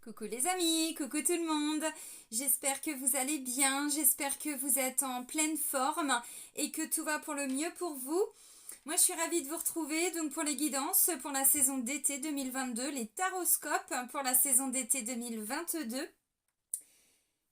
Coucou les amis, coucou tout le monde. J'espère que vous allez bien, j'espère que vous êtes en pleine forme et que tout va pour le mieux pour vous. Moi je suis ravie de vous retrouver donc pour les guidances pour la saison d'été 2022, les taroscopes pour la saison d'été 2022.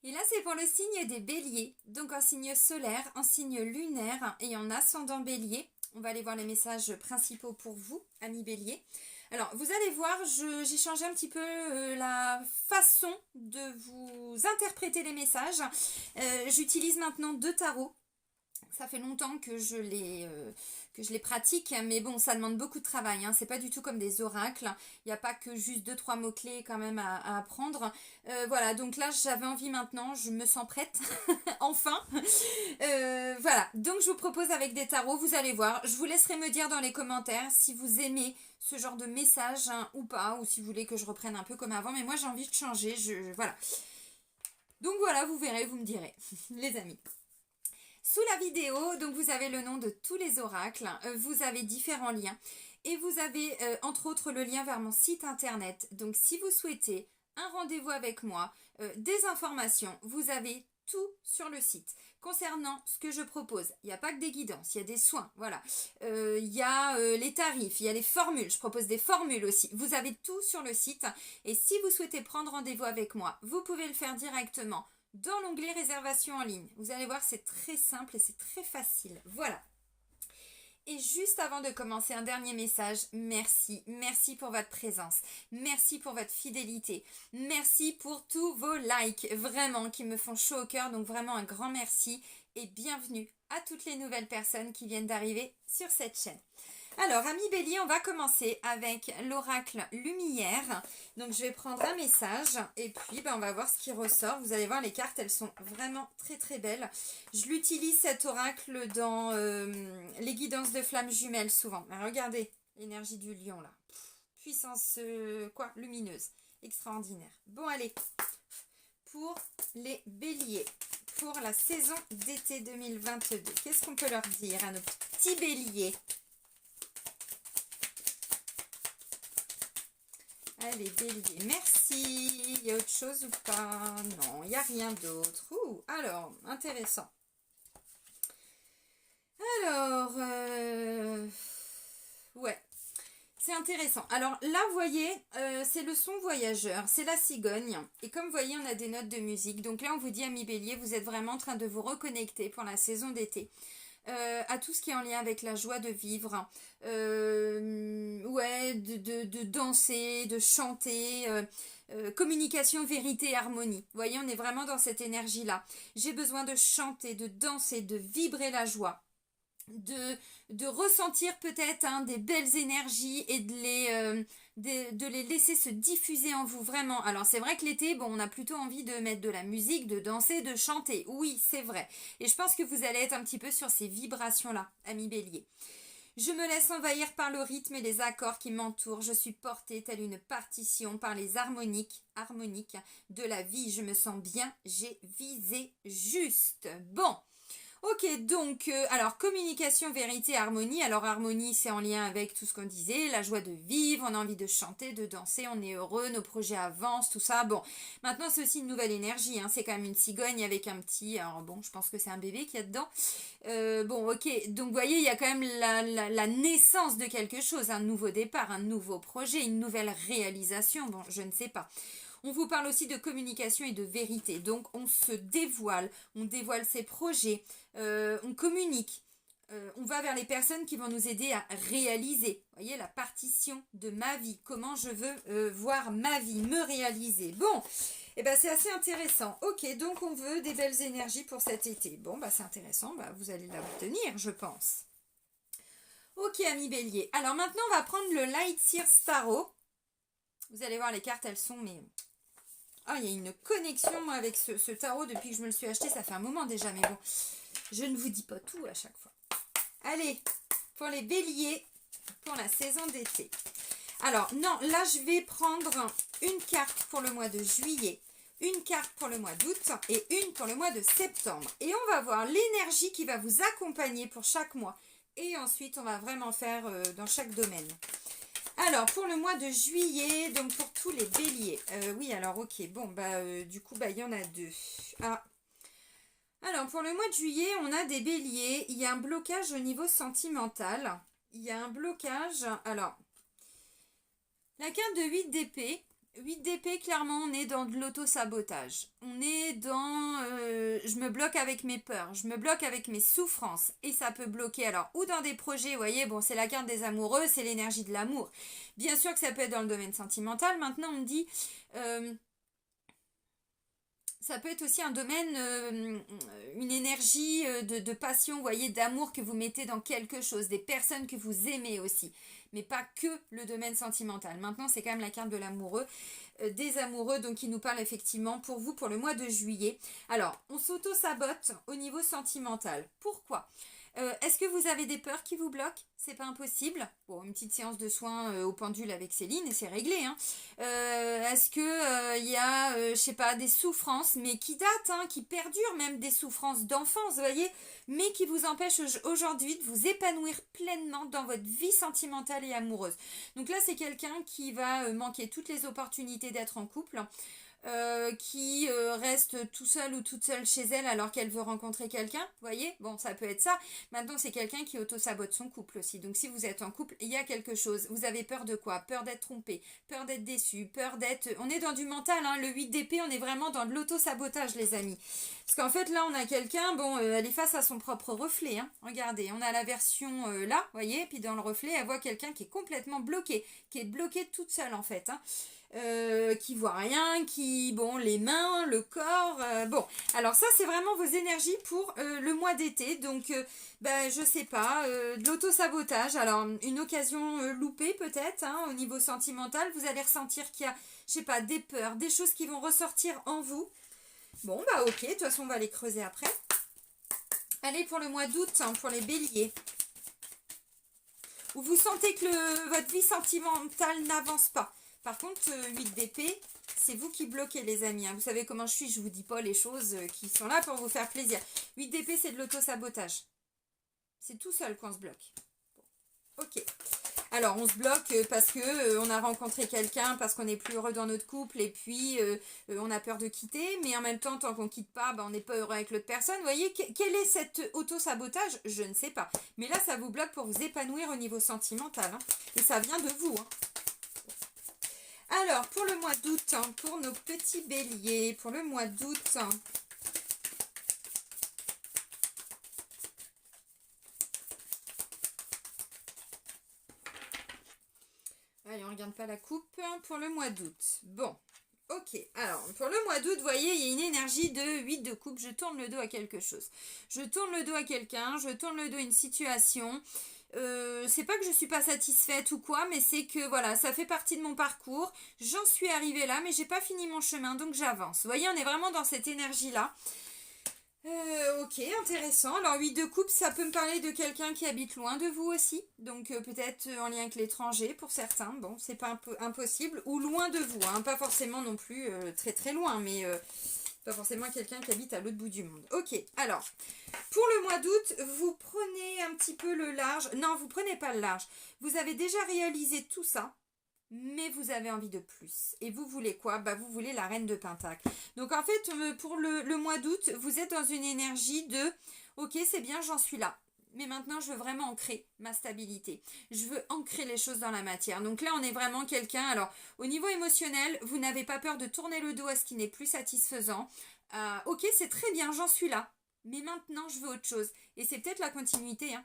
Et là c'est pour le signe des béliers, donc en signe solaire, en signe lunaire et en ascendant bélier. On va aller voir les messages principaux pour vous, amis béliers. Alors, vous allez voir, j'ai changé un petit peu la façon de vous interpréter les messages. J'utilise maintenant 2 tarots. Ça fait longtemps que je les pratique, mais bon, ça demande beaucoup de travail. Hein. C'est pas du tout comme des oracles. Il n'y a pas que juste 2-3 mots-clés quand même à apprendre. Voilà, donc là, j'avais envie maintenant, je me sens prête, enfin. Voilà, donc je vous propose avec des tarots, vous allez voir. Je vous laisserai me dire dans les commentaires si vous aimez ce genre de message ou pas, ou si vous voulez que je reprenne un peu comme avant. Mais moi, j'ai envie de changer, voilà. Donc voilà, vous verrez, vous me direz, les amis. Sous la vidéo, donc vous avez le nom de tous les oracles, vous avez différents liens et vous avez entre autres le lien vers mon site internet. Donc si vous souhaitez un rendez-vous avec moi, des informations, vous avez tout sur le site. Concernant ce que je propose, il n'y a pas que des guidances, il y a des soins, voilà. Il y a les tarifs, il y a les formules, je propose des formules aussi. Vous avez tout sur le site et si vous souhaitez prendre rendez-vous avec moi, vous pouvez le faire directement dans l'onglet réservation en ligne. Vous allez voir, c'est très simple et c'est très facile. Voilà. Et juste avant de commencer, un dernier message. Merci. Merci pour votre présence. Merci pour votre fidélité. Merci pour tous vos likes, vraiment, qui me font chaud au cœur. Donc vraiment un grand merci et bienvenue à toutes les nouvelles personnes qui viennent d'arriver sur cette chaîne. Alors, amis bélier, on va commencer avec l'oracle lumière. Donc, je vais prendre un message et puis on va voir ce qui ressort. Vous allez voir, les cartes, elles sont vraiment très très belles. Je l'utilise cet oracle dans les guidances de flammes jumelles souvent. Mais regardez, l'énergie du lion là. Puissance lumineuse. Extraordinaire. Bon, allez, pour les béliers, pour la saison d'été 2022, qu'est-ce qu'on peut leur dire à nos petits béliers ? Allez, bélier, merci. Il y a autre chose ou pas? Non, il n'y a rien d'autre. Alors, intéressant. Alors, ouais, c'est intéressant. Alors là, vous voyez, c'est le son voyageur, c'est la cigogne. Et comme vous voyez, on a des notes de musique. Donc là, on vous dit, amis bélier, vous êtes vraiment en train de vous reconnecter pour la saison d'été. À tout ce qui est en lien avec la joie de vivre, de danser, de chanter, communication, vérité, harmonie. Vous voyez, on est vraiment dans cette énergie-là. J'ai besoin de chanter, de danser, de vibrer la joie. De ressentir peut-être des belles énergies et de les laisser se diffuser en vous, vraiment. Alors c'est vrai que l'été, on a plutôt envie de mettre de la musique, de danser, de chanter. Oui, c'est vrai. Et je pense que vous allez être un petit peu sur ces vibrations-là, amis bélier. Je me laisse envahir par le rythme et les accords qui m'entourent. Je suis portée telle une partition par les harmoniques de la vie. Je me sens bien, j'ai visé juste. Bon. Ok, donc, alors, communication, vérité, harmonie. Alors, harmonie, c'est en lien avec tout ce qu'on disait, la joie de vivre, on a envie de chanter, de danser, on est heureux, nos projets avancent, tout ça. Bon, maintenant, c'est aussi une nouvelle énergie, hein. C'est quand même une cigogne avec un petit... Alors, bon, je pense que c'est un bébé qu'il y a dedans. Bon, ok, donc, vous voyez, il y a quand même la naissance de quelque chose, un nouveau départ, un nouveau projet, une nouvelle réalisation. Bon, je ne sais pas. On vous parle aussi de communication et de vérité. Donc, on se dévoile, on dévoile ses projets, on communique. On va vers les personnes qui vont nous aider à réaliser. Vous voyez, la partition de ma vie. Comment je veux voir ma vie, me réaliser. Bon, c'est assez intéressant. Ok, donc on veut des belles énergies pour cet été. Bon, c'est intéressant. Vous allez l'obtenir, je pense. Ok, amis bélier. Alors maintenant, on va prendre le Light Seer Tarot. Vous allez voir, les cartes, elles sont... Ah, il y a une connexion, moi, avec ce tarot depuis que je me le suis acheté. Ça fait un moment déjà, mais bon, je ne vous dis pas tout à chaque fois. Allez, pour les béliers, pour la saison d'été. Alors, non, là, je vais prendre une carte pour le mois de juillet, une carte pour le mois d'août et une pour le mois de septembre. Et on va voir l'énergie qui va vous accompagner pour chaque mois. Et ensuite, on va vraiment faire dans chaque domaine. Alors, pour le mois de juillet, donc pour tous les béliers. Oui, alors, ok. Bon, du coup, il y en a deux. Ah. Alors, pour le mois de juillet, on a des béliers. Il y a un blocage au niveau sentimental. Il y a un blocage. Alors, la carte de 8 d'épée. 8 d'épée, clairement, on est dans de l'auto-sabotage. On est dans... je me bloque avec mes peurs, je me bloque avec mes souffrances. Et ça peut bloquer, alors, ou dans des projets, vous voyez, bon, c'est la carte des amoureux, c'est l'énergie de l'amour. Bien sûr que ça peut être dans le domaine sentimental. Maintenant, on me dit... ça peut être aussi un domaine, une énergie de passion, vous voyez, d'amour que vous mettez dans quelque chose, des personnes que vous aimez aussi, mais pas que le domaine sentimental. Maintenant, c'est quand même la carte de l'amoureux, des amoureux, donc qui nous parle effectivement pour vous, pour le mois de juillet. Alors, on s'auto-sabote au niveau sentimental. Pourquoi ? Est-ce que vous avez des peurs qui vous bloquent? C'est pas impossible. Bon, une petite séance de soins au pendule avec Céline et c'est réglé. Hein. Est-ce que y a, je sais pas, des souffrances, mais qui datent, hein, qui perdurent, même des souffrances d'enfance, vous voyez, mais qui vous empêchent aujourd'hui de vous épanouir pleinement dans votre vie sentimentale et amoureuse. Donc là, c'est quelqu'un qui va manquer toutes les opportunités d'être en couple. Qui reste tout seul ou toute seule chez elle alors qu'elle veut rencontrer quelqu'un, vous voyez, bon, ça peut être ça. Maintenant, c'est quelqu'un qui auto-sabote son couple aussi. Donc, si vous êtes en couple, il y a quelque chose. Vous avez peur de quoi? Peur d'être trompé, peur d'être déçu, peur d'être... On est dans du mental, hein. Le 8 d'épée, on est vraiment dans de l'auto-sabotage, les amis. Parce qu'en fait, là, on a quelqu'un, bon, elle est face à son propre reflet, hein. Regardez, on a la version là, vous voyez, puis dans le reflet, elle voit quelqu'un qui est complètement bloqué, qui est bloqué toute seule, en fait, hein. Qui voit rien, qui, bon, les mains, le corps, bon, alors ça c'est vraiment vos énergies pour le mois d'été, donc je sais pas, de l'auto-sabotage, alors une occasion loupée peut-être, hein, au niveau sentimental, vous allez ressentir qu'il y a, je sais pas, des peurs, des choses qui vont ressortir en vous, bon ok, de toute façon on va les creuser après. Allez, pour le mois d'août, hein, pour les béliers, où vous sentez que votre vie sentimentale n'avance pas. Par contre, 8 d'épée, c'est vous qui bloquez, les amis. Hein. Vous savez comment je suis, je vous dis pas les choses qui sont là pour vous faire plaisir. 8 d'épée, c'est de l'auto-sabotage. C'est tout seul qu'on se bloque. Bon. Ok. Alors, on se bloque parce que on a rencontré quelqu'un, parce qu'on n'est plus heureux dans notre couple, et puis on a peur de quitter, mais en même temps, tant qu'on ne quitte pas, on n'est pas heureux avec l'autre personne. Vous voyez, quel est cet auto-sabotage? Je ne sais pas. Mais là, ça vous bloque pour vous épanouir au niveau sentimental. Hein. Et ça vient de vous. Hein. Alors, pour le mois d'août, hein, pour nos petits béliers, pour le mois d'août, hein, allez, on ne regarde pas la coupe, hein, pour le mois d'août. Bon, ok, alors, pour le mois d'août, vous voyez, il y a une énergie de 8 de coupe, je tourne le dos à quelque chose. Je tourne le dos à quelqu'un, je tourne le dos à une situation... c'est pas que je suis pas satisfaite ou quoi, mais c'est que voilà, ça fait partie de mon parcours. J'en suis arrivée là, mais j'ai pas fini mon chemin, donc j'avance. Vous voyez, on est vraiment dans cette énergie-là. Ok, intéressant. Alors 8 de coupe, ça peut me parler de quelqu'un qui habite loin de vous aussi. Donc peut-être en lien avec l'étranger pour certains. Bon, c'est pas impossible. Ou loin de vous, hein. Pas forcément non plus très très loin, mais... pas forcément quelqu'un qui habite à l'autre bout du monde. Ok, alors, pour le mois d'août, vous prenez un petit peu le large. Non, vous prenez pas le large. Vous avez déjà réalisé tout ça, mais vous avez envie de plus. Et vous voulez quoi? Vous voulez la reine de Pentacle. Donc en fait, pour le mois d'août, vous êtes dans une énergie de « Ok, c'est bien, j'en suis là. » Mais maintenant, je veux vraiment ancrer ma stabilité. Je veux ancrer les choses dans la matière. Donc là, on est vraiment quelqu'un... Alors, au niveau émotionnel, vous n'avez pas peur de tourner le dos à ce qui n'est plus satisfaisant. Ok, c'est très bien, j'en suis là. Mais maintenant, je veux autre chose. Et c'est peut-être la continuité hein,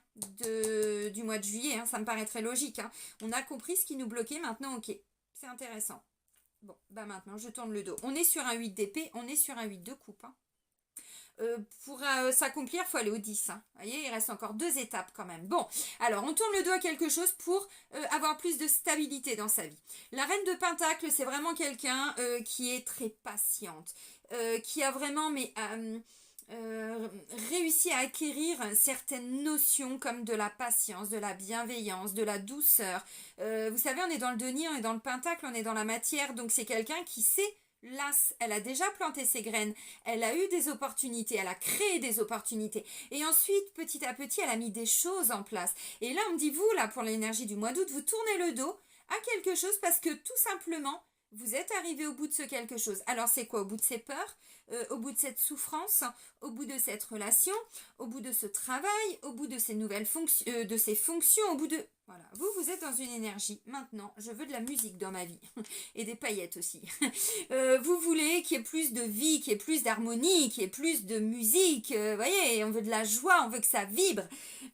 du mois de juillet. Hein, ça me paraît très logique. Hein. On a compris ce qui nous bloquait. Maintenant, ok. C'est intéressant. Bon, maintenant, je tourne le dos. On est sur un 8 d'épée. On est sur un 8 de coupe. Hein. Pour s'accomplir, il faut aller au 10. Hein. Vous voyez, il reste encore 2 étapes quand même. Bon, alors on tourne le dos à quelque chose pour avoir plus de stabilité dans sa vie. La reine de Pentacle, c'est vraiment quelqu'un qui est très patiente, qui a vraiment réussi à acquérir certaines notions comme de la patience, de la bienveillance, de la douceur. Vous savez, on est dans le denier, on est dans le Pentacle, on est dans la matière, donc c'est quelqu'un qui sait... Là, elle a déjà planté ses graines, elle a eu des opportunités, elle a créé des opportunités. Et ensuite, petit à petit, elle a mis des choses en place. Et là, on me dit, vous, là, pour l'énergie du mois d'août, vous tournez le dos à quelque chose parce que tout simplement, vous êtes arrivé au bout de ce quelque chose. Alors c'est quoi? Au bout de ces peurs, au bout de cette souffrance, au bout de cette relation, au bout de ce travail, au bout de ces nouvelles fonctions, de ces fonctions, au bout de... Voilà, vous êtes dans une énergie. Maintenant, je veux de la musique dans ma vie. Et des paillettes aussi. Vous voulez qu'il y ait plus de vie, qu'il y ait plus d'harmonie, qu'il y ait plus de musique. Vous voyez, on veut de la joie, on veut que ça vibre.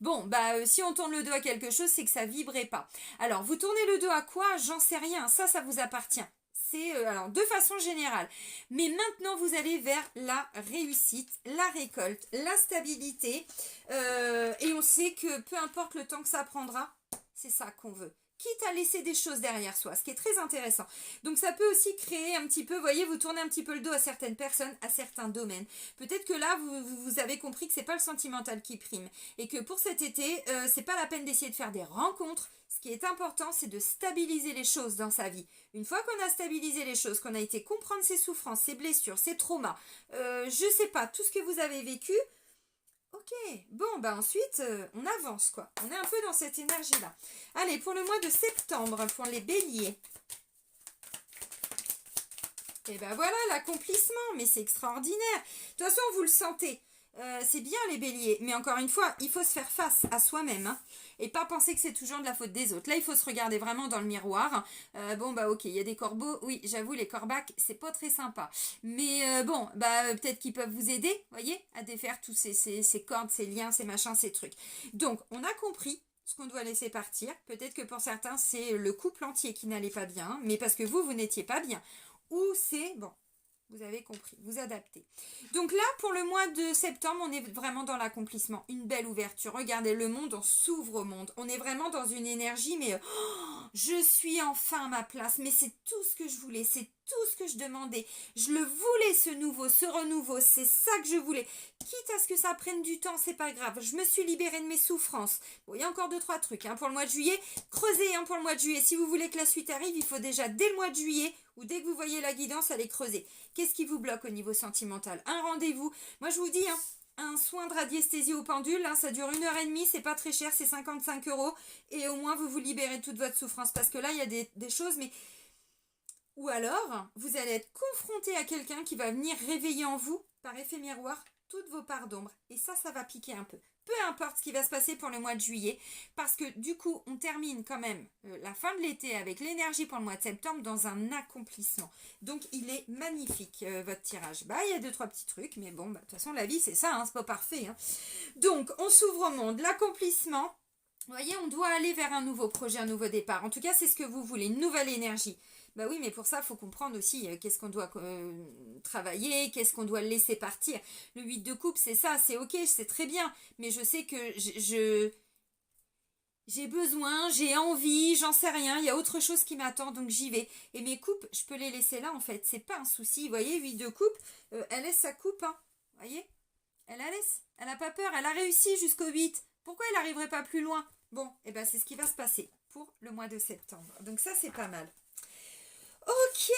Bon, si on tourne le dos à quelque chose, c'est que ça vibrait pas. Alors, vous tournez le dos à quoi? J'en sais rien. Ça vous appartient. Alors de façon générale. Mais maintenant, vous allez vers la réussite, la récolte, la stabilité. Et on sait que peu importe le temps que ça prendra, c'est ça qu'on veut. Quitte à laisser des choses derrière soi, ce qui est très intéressant. Donc ça peut aussi créer un petit peu, vous voyez, vous tournez un petit peu le dos à certaines personnes, à certains domaines. Peut-être que là, vous avez compris que c'est pas le sentimental qui prime. Et que pour cet été, c'est pas la peine d'essayer de faire des rencontres. Ce qui est important, c'est de stabiliser les choses dans sa vie. Une fois qu'on a stabilisé les choses, qu'on a été comprendre ses souffrances, ses blessures, ses traumas, je sais pas, tout ce que vous avez vécu, ok, bon, ensuite, on avance, quoi. On est un peu dans cette énergie-là. Allez, pour le mois de septembre, pour les béliers. Et voilà, l'accomplissement, mais c'est extraordinaire. De toute façon, vous le sentez. C'est bien les béliers, mais encore une fois, il faut se faire face à soi-même, hein, et pas penser que c'est toujours de la faute des autres. Là, il faut se regarder vraiment dans le miroir. Ok, il y a des corbeaux, oui, j'avoue, les corbacs, c'est pas très sympa. Mais peut-être qu'ils peuvent vous aider, voyez, à défaire tous ces cordes, ces liens, ces machins, ces trucs. Donc, on a compris ce qu'on doit laisser partir. Peut-être que pour certains, c'est le couple entier qui n'allait pas bien, mais parce que vous n'étiez pas bien. Ou c'est, vous avez compris, vous adaptez. Donc là, pour le mois de septembre, on est vraiment dans l'accomplissement. Une belle ouverture. Regardez, le monde, on s'ouvre au monde. On est vraiment dans une énergie, mais je suis enfin à ma place. Mais c'est tout ce que je voulais, c'est tout ce que je demandais. Je le voulais, ce renouveau. C'est ça que je voulais. Quitte à ce que ça prenne du temps, c'est pas grave. Je me suis libérée de mes souffrances. Bon, il y a encore 2-3 trucs pour le mois de juillet. Creusez pour le mois de juillet. Si vous voulez que la suite arrive, il faut déjà, dès le mois de juillet, ou dès que vous voyez la guidance, aller creuser. Qu'est-ce qui vous bloque au niveau sentimental? Un rendez-vous. Moi, je vous dis, un soin de radiesthésie au pendule, ça dure 1h30, c'est pas très cher, c'est 55 €. Et au moins, vous vous libérez de toute votre souffrance. Parce que là, il y a des choses, mais... Ou alors, vous allez être confronté à quelqu'un qui va venir réveiller en vous, par effet miroir, toutes vos parts d'ombre. Et ça va piquer un peu. Peu importe ce qui va se passer pour le mois de juillet, parce que du coup, on termine quand même la fin de l'été avec l'énergie pour le mois de septembre dans un accomplissement. Donc, il est magnifique, votre tirage. Il y a 2-3 petits trucs, mais bon, de toute façon, la vie, c'est ça, c'est pas parfait. Donc, on s'ouvre au monde. L'accomplissement, vous voyez, on doit aller vers un nouveau projet, un nouveau départ. En tout cas, c'est ce que vous voulez, une nouvelle énergie. Oui, mais pour ça, il faut comprendre aussi qu'est-ce qu'on doit travailler, qu'est-ce qu'on doit laisser partir. Le 8 de coupe, c'est ça, c'est ok, c'est très bien. Mais je sais que j'ai besoin, j'ai envie, j'en sais rien. Il y a autre chose qui m'attend, donc j'y vais. Et mes coupes, je peux les laisser là, en fait. C'est pas un souci. Vous voyez, 8 de coupe, elle laisse sa coupe. Vous voyez, elle la laisse. Elle n'a pas peur. Elle a réussi jusqu'au 8. Pourquoi elle n'arriverait pas plus loin? Bon, c'est ce qui va se passer pour le mois de septembre. Donc ça, c'est pas mal. Ok,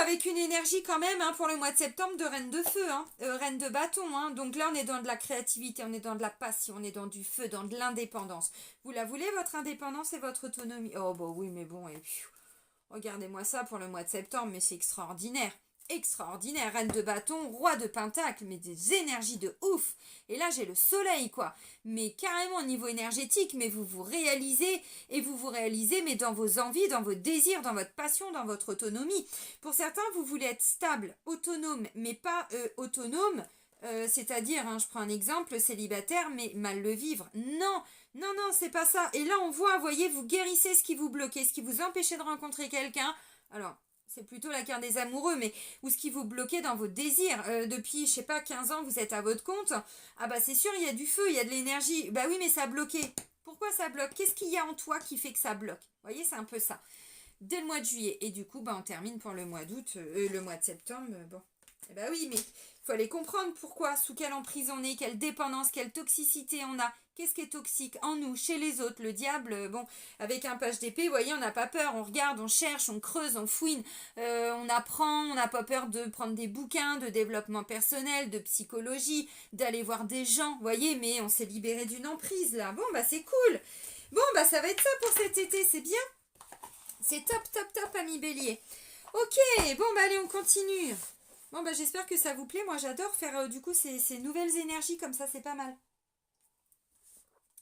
avec une énergie quand même pour le mois de septembre de reine de feu, reine de bâton. Donc là, on est dans de la créativité, on est dans de la passion, on est dans du feu, dans de l'indépendance. Vous la voulez, votre indépendance et votre autonomie? Oh, oui, mais bon, regardez-moi ça pour le mois de septembre, mais c'est extraordinaire. Extraordinaire, reine de bâton, roi de pentacle, mais des énergies de ouf. Et là, j'ai le soleil, quoi. Mais carrément au niveau énergétique, mais vous vous réalisez, mais dans vos envies, dans vos désirs, dans votre passion, dans votre autonomie. Pour certains, vous voulez être stable, autonome, mais pas autonome, c'est-à-dire, je prends un exemple, célibataire, mais mal le vivre. Non, c'est pas ça. Et là, on voit, vous voyez, vous guérissez ce qui vous bloquait, ce qui vous empêchait de rencontrer quelqu'un. Alors... c'est plutôt la carte des amoureux, mais ou ce qui vous bloquait dans vos désirs. Depuis, je sais pas, 15 ans, vous êtes à votre compte. C'est sûr, il y a du feu, il y a de l'énergie. Oui, mais ça a bloqué. Pourquoi ça bloque? Qu'est-ce qu'il y a en toi qui fait que ça bloque? Vous voyez, c'est un peu ça. Dès le mois de juillet. Et du coup, on termine pour le mois d'août, le mois de septembre. Oui, mais il faut aller comprendre pourquoi, sous quelle emprise on est, quelle dépendance, quelle toxicité on a. Qu'est-ce qui est toxique en nous, chez les autres? Le diable, avec un page d'épée, vous voyez, on n'a pas peur, on regarde, on cherche, on creuse, on fouine, on apprend, on n'a pas peur de prendre des bouquins de développement personnel, de psychologie, d'aller voir des gens, vous voyez, mais on s'est libéré d'une emprise là. C'est cool. Ça va être ça pour cet été, c'est bien. C'est top, top, top, amis bélier. Ok, bon, bah allez, on continue. Bon, bah j'espère que ça vous plaît. Moi, j'adore faire du coup ces nouvelles énergies comme ça, c'est pas mal.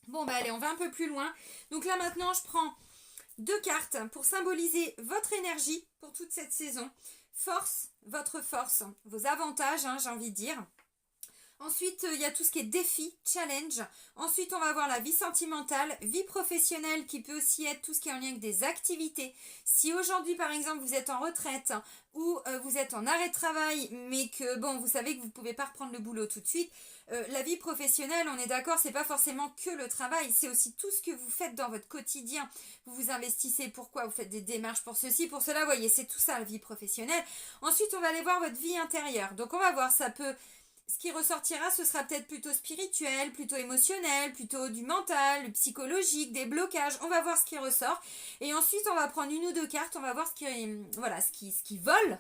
Bon, bah allez, on va un peu plus loin. Donc là, maintenant, je prends 2 cartes pour symboliser votre énergie pour toute cette saison. Votre force, vos avantages, hein, j'ai envie de dire. Ensuite, il y a tout ce qui est défi, challenge. Ensuite, on va voir la vie sentimentale, vie professionnelle qui peut aussi être tout ce qui est en lien avec des activités. Si aujourd'hui, par exemple, vous êtes en retraite ou vous êtes en arrêt de travail, mais que, bon, vous savez que vous ne pouvez pas reprendre le boulot tout de suite, la vie professionnelle, on est d'accord, c'est pas forcément que le travail, c'est aussi tout ce que vous faites dans votre quotidien. Vous vous investissez, pourquoi? Vous faites des démarches pour ceci, pour cela, vous voyez, c'est tout ça, la vie professionnelle. Ensuite, on va aller voir votre vie intérieure. Donc, on va voir, ce qui ressortira, ce sera peut-être plutôt spirituel, plutôt émotionnel, plutôt du mental, psychologique, des blocages. On va voir ce qui ressort. Et ensuite, on va prendre 1 ou 2 cartes. On va voir ce qui vole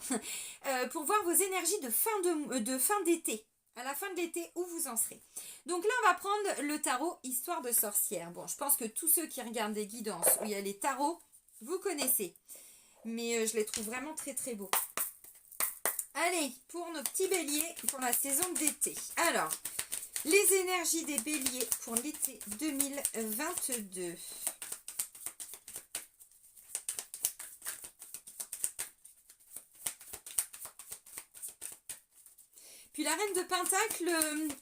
pour voir vos énergies de fin d'été. À la fin de l'été, où vous en serez. Donc là, on va prendre le tarot Histoire de sorcière. Bon, je pense que tous ceux qui regardent des guidances où il y a les tarots, vous connaissez. Mais je les trouve vraiment très très beaux. Allez, pour nos petits béliers pour la saison d'été. Alors, les énergies des béliers pour l'été 2022. Puis la reine de Pentacle,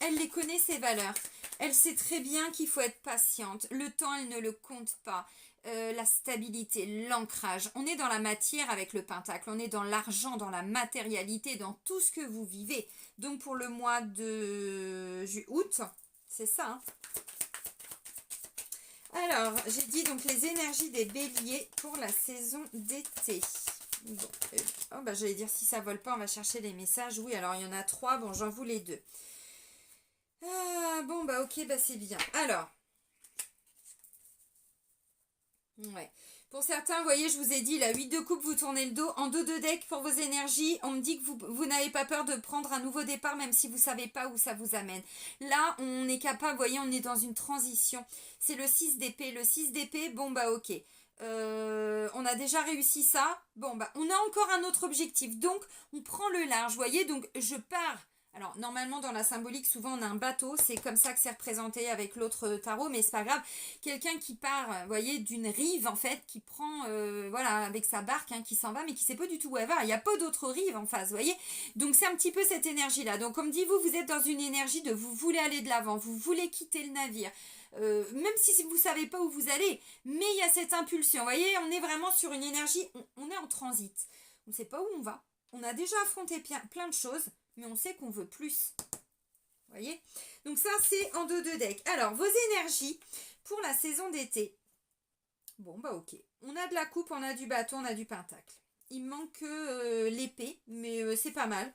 elle les connaît ses valeurs. Elle sait très bien qu'il faut être patiente. Le temps, elle ne le compte pas. La stabilité, l'ancrage. On est dans la matière avec le pentacle, on est dans l'argent, dans la matérialité, dans tout ce que vous vivez. Donc pour le mois de août, c'est ça. Hein. Alors, j'ai dit donc les énergies des béliers pour la saison d'été. Bon, j'allais dire si ça vole pas, on va chercher les messages. Oui, alors il y en a 3, bon j'en voulais 2. Ah, bon bah ok, bah c'est bien. Alors, ouais. Pour certains, vous voyez, je vous ai dit, la 8 de coupe, vous tournez le dos. En dos de deck, pour vos énergies, on me dit que vous n'avez pas peur de prendre un nouveau départ, même si vous ne savez pas où ça vous amène. Là, on est capable, vous voyez, on est dans une transition. C'est le 6 d'épée. Le 6 d'épée, bon, bah ok. On a déjà réussi ça. Bon, bah on a encore un autre objectif. Donc, on prend le large, vous voyez. Donc, je pars. Alors, normalement, dans la symbolique, souvent, on a un bateau. C'est comme ça que c'est représenté avec l'autre tarot, mais c'est pas grave. Quelqu'un qui part, vous voyez, d'une rive, en fait, qui prend, voilà, avec sa barque, hein, qui s'en va, mais qui sait pas du tout où elle va. Il n'y a pas d'autre rive en face, vous voyez. Donc, c'est un petit peu cette énergie-là. Donc, comme dit, vous êtes dans une énergie de vous voulez aller de l'avant, vous voulez quitter le navire. Même si vous ne savez pas où vous allez, mais il y a cette impulsion. Vous voyez, on est vraiment sur une énergie, on est en transit. On ne sait pas où on va. On a déjà affronté plein de choses, mais on sait qu'on veut plus. Vous voyez? Donc ça, c'est en dos de deck. Alors, vos énergies pour la saison d'été. Bon, bah ok. On a de la coupe, on a du bâton, on a du pentacle. Il manque que l'épée, mais c'est pas mal.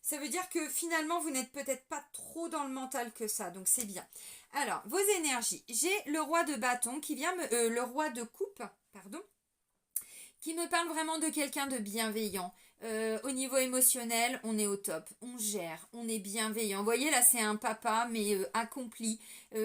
Ça veut dire que finalement, vous n'êtes peut-être pas trop dans le mental que ça, donc c'est bien. Alors, vos énergies. J'ai le roi de bâton qui vient le roi de coupe, pardon, qui me parle vraiment de quelqu'un de bienveillant. Au niveau émotionnel, on est au top, on gère, on est bienveillant. Vous voyez, là, c'est un papa, mais accompli,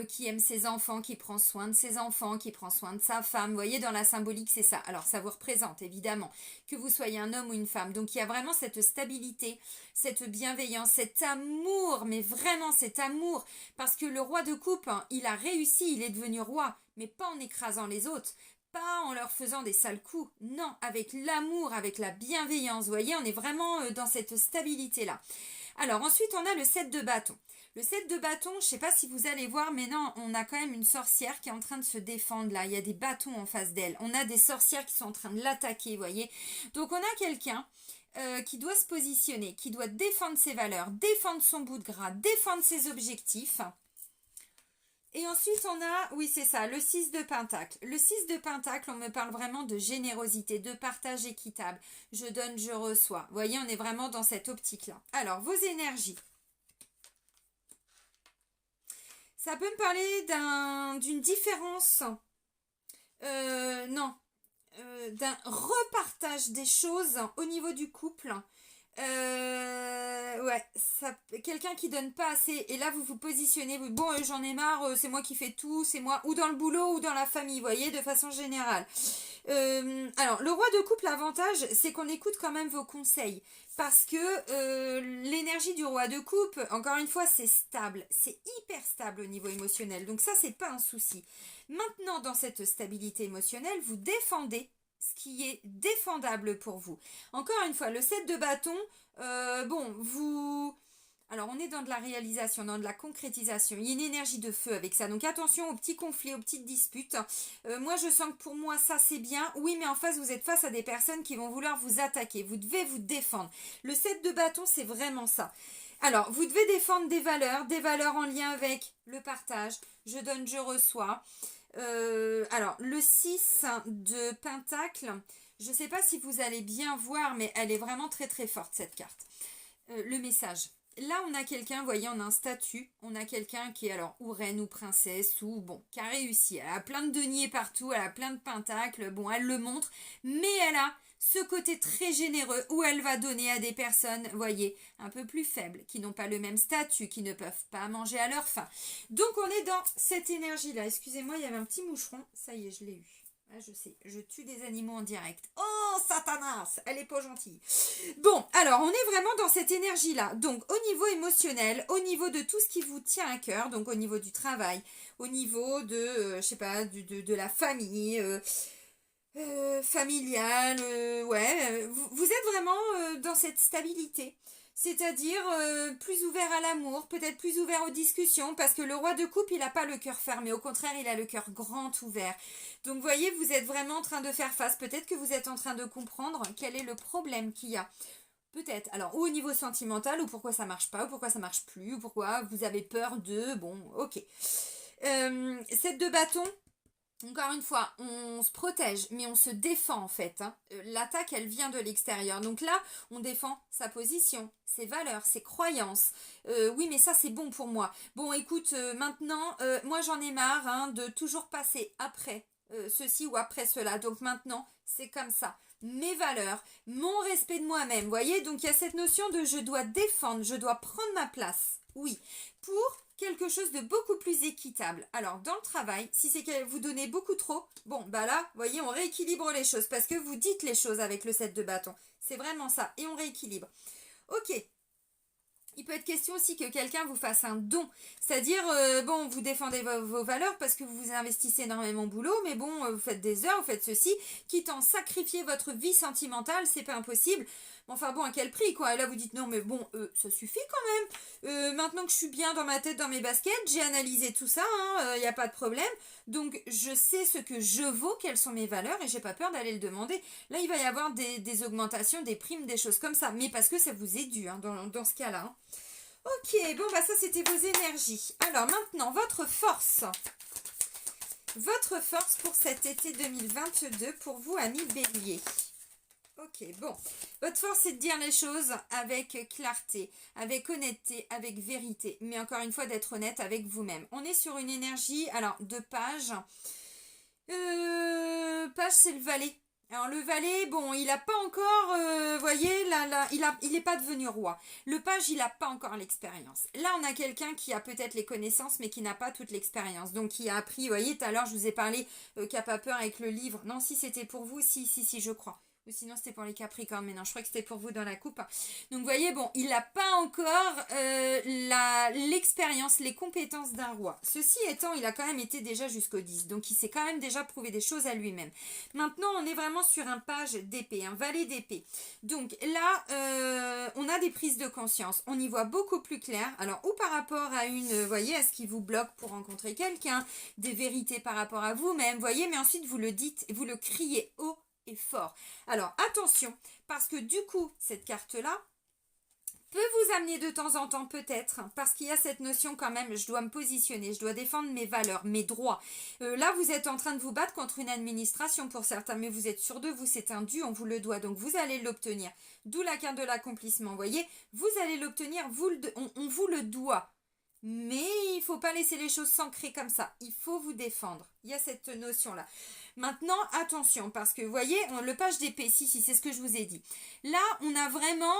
qui aime ses enfants, qui prend soin de ses enfants, qui prend soin de sa femme. Vous voyez, dans la symbolique, c'est ça. Alors, ça vous représente, évidemment, que vous soyez un homme ou une femme. Donc, il y a vraiment cette stabilité, cette bienveillance, cet amour, mais vraiment cet amour. Parce que le roi de coupe, hein, il a réussi, il est devenu roi, mais pas en écrasant les autres. Pas en leur faisant des sales coups, non, avec l'amour, avec la bienveillance, vous voyez, on est vraiment dans cette stabilité-là. Alors ensuite, on a le 7 de bâton. Le 7 de bâton, je ne sais pas si vous allez voir, mais non, on a quand même une sorcière qui est en train de se défendre là, il y a des bâtons en face d'elle. On a des sorcières qui sont en train de l'attaquer, vous voyez. Donc on a quelqu'un qui doit se positionner, qui doit défendre ses valeurs, défendre son bout de gras, défendre ses objectifs. Et ensuite, on a, oui c'est ça, le 6 de pentacle. Le 6 de pentacle, on me parle vraiment de générosité, de partage équitable. Je donne, je reçois. Vous voyez, on est vraiment dans cette optique-là. Alors, vos énergies. Ça peut me parler d'une différence. Non. D'un repartage des choses au niveau du couple. Ouais, quelqu'un qui donne pas assez et là vous vous positionnez, bon j'en ai marre, c'est moi qui fais tout, c'est moi, ou dans le boulot ou dans la famille, vous voyez, de façon générale. Alors, le roi de coupe, l'avantage, c'est qu'on écoute quand même vos conseils. Parce que l'énergie du roi de coupe, encore une fois, c'est stable. C'est hyper stable au niveau émotionnel. Donc ça, c'est pas un souci. Maintenant, dans cette stabilité émotionnelle, vous défendez ce qui est défendable pour vous. Encore une fois, le 7 de bâton, bon, vous... Alors, on est dans de la réalisation, dans de la concrétisation. Il y a une énergie de feu avec ça. Donc, attention aux petits conflits, aux petites disputes. Moi, je sens que pour moi, ça, c'est bien. Oui, mais en face, vous êtes face à des personnes qui vont vouloir vous attaquer. Vous devez vous défendre. Le 7 de bâton, c'est vraiment ça. Alors, vous devez défendre des valeurs en lien avec le partage. Je donne, je reçois. Alors, le 6 de pentacle, je ne sais pas si vous allez bien voir, mais elle est vraiment très, très forte, cette carte. Le message. Là, on a quelqu'un, vous voyez, on a un statut, on a quelqu'un qui est alors ou reine ou princesse ou bon, qui a réussi. Elle a plein de deniers partout, elle a plein de pentacles, bon, elle le montre, mais elle a ce côté très généreux où elle va donner à des personnes, vous voyez, un peu plus faibles, qui n'ont pas le même statut, qui ne peuvent pas manger à leur faim. Donc, on est dans cette énergie-là. Excusez-moi, il y avait un petit moucheron, ça y est, je l'ai eu. Ah, je sais, je tue des animaux en direct. Oh, Satanas, elle est pas gentille. Bon, alors, on est vraiment dans cette énergie-là. Donc, au niveau émotionnel, au niveau de tout ce qui vous tient à cœur, donc au niveau du travail, au niveau de, je sais pas, de la famille, familiale, ouais, vous êtes vraiment dans cette stabilité. C'est-à-dire plus ouvert à l'amour, peut-être plus ouvert aux discussions, parce que le roi de coupe, il n'a pas le cœur fermé, au contraire, il a le cœur grand ouvert. Donc, vous voyez, vous êtes vraiment en train de faire face, peut-être que vous êtes en train de comprendre quel est le problème qu'il y a. Peut-être, alors, ou au niveau sentimental, ou pourquoi ça marche pas, ou pourquoi ça marche plus, ou pourquoi vous avez peur de, bon, ok. 7 de bâton. Encore une fois, on se protège, mais on se défend en fait. Hein. L'attaque, elle vient de l'extérieur. Donc là, on défend sa position, ses valeurs, ses croyances. Oui, mais ça, c'est bon pour moi. Bon, écoute, maintenant, moi, j'en ai marre hein, de toujours passer après ceci ou après cela. Donc maintenant, c'est comme ça. Mes valeurs, mon respect de moi-même. Vous voyez, donc il y a cette notion de je dois défendre, je dois prendre ma place. Oui, pour quelque chose de beaucoup plus équitable. Alors, dans le travail, si c'est que vous donnez beaucoup trop, bon, bah là, vous voyez, on rééquilibre les choses parce que vous dites les choses avec le 7 de bâton. C'est vraiment ça. Et on rééquilibre. Ok. Il peut être question aussi que quelqu'un vous fasse un don. C'est-à-dire, bon, vous défendez vos valeurs parce que vous investissez énormément au boulot, mais bon, vous faites des heures, vous faites ceci, quitte à en sacrifier votre vie sentimentale, c'est pas impossible. Enfin bon, à quel prix, quoi? Et là, vous dites, non, mais bon, ça suffit quand même. Maintenant que je suis bien dans ma tête, dans mes baskets, j'ai analysé tout ça, il n'y a pas de problème. Donc, je sais ce que je vaux, quelles sont mes valeurs, et j'ai pas peur d'aller le demander. Là, il va y avoir des augmentations, des primes, des choses comme ça, mais parce que ça vous est dû, hein, dans ce cas-là. Hein. Ok, bon, bah ça, c'était vos énergies. Alors, maintenant, votre force. Votre force pour cet été 2022, pour vous, amis béliers. Ok, bon. Votre force, c'est de dire les choses avec clarté, avec honnêteté, avec vérité. Mais encore une fois, d'être honnête avec vous-même. On est sur une énergie, alors, de page. Page, c'est le valet. Alors le valet, bon, il n'a pas encore, voyez, là, il n'est pas devenu roi. Le page, il n'a pas encore l'expérience. Là, on a quelqu'un qui a peut-être les connaissances, mais qui n'a pas toute l'expérience. Donc, qui a appris, vous voyez, tout à l'heure, je vous ai parlé qui n'a pas peur avec le livre. Non, si c'était pour vous, si, je crois. Ou sinon, c'était pour les Capricornes, mais non, je crois que c'était pour vous dans la coupe. Donc, vous voyez, bon, il n'a pas encore l'expérience, les compétences d'un roi. Ceci étant, il a quand même été déjà jusqu'au 10. Donc, il s'est quand même déjà prouvé des choses à lui-même. Maintenant, on est vraiment sur un page d'épée, un valet d'épée. Donc, là, on a des prises de conscience. On y voit beaucoup plus clair. Alors, ou par rapport à vous voyez, à ce qui vous bloque pour rencontrer quelqu'un, des vérités par rapport à vous-même, vous voyez, mais ensuite, vous le dites, vous le criez haut et fort. Alors attention, parce que du coup, cette carte-là peut vous amener de temps en temps peut-être, parce qu'il y a cette notion quand même, je dois me positionner, je dois défendre mes valeurs, mes droits. Là, vous êtes en train de vous battre contre une administration pour certains, mais vous êtes sûr de vous, c'est un dû, on vous le doit, donc vous allez l'obtenir. D'où la carte de l'accomplissement, vous voyez, vous allez l'obtenir, on vous le doit. Mais il ne faut pas laisser les choses s'ancrer comme ça, il faut vous défendre. Il y a cette notion-là. Maintenant, attention, parce que vous voyez, le page d'épée, si, c'est ce que je vous ai dit. Là, on a vraiment,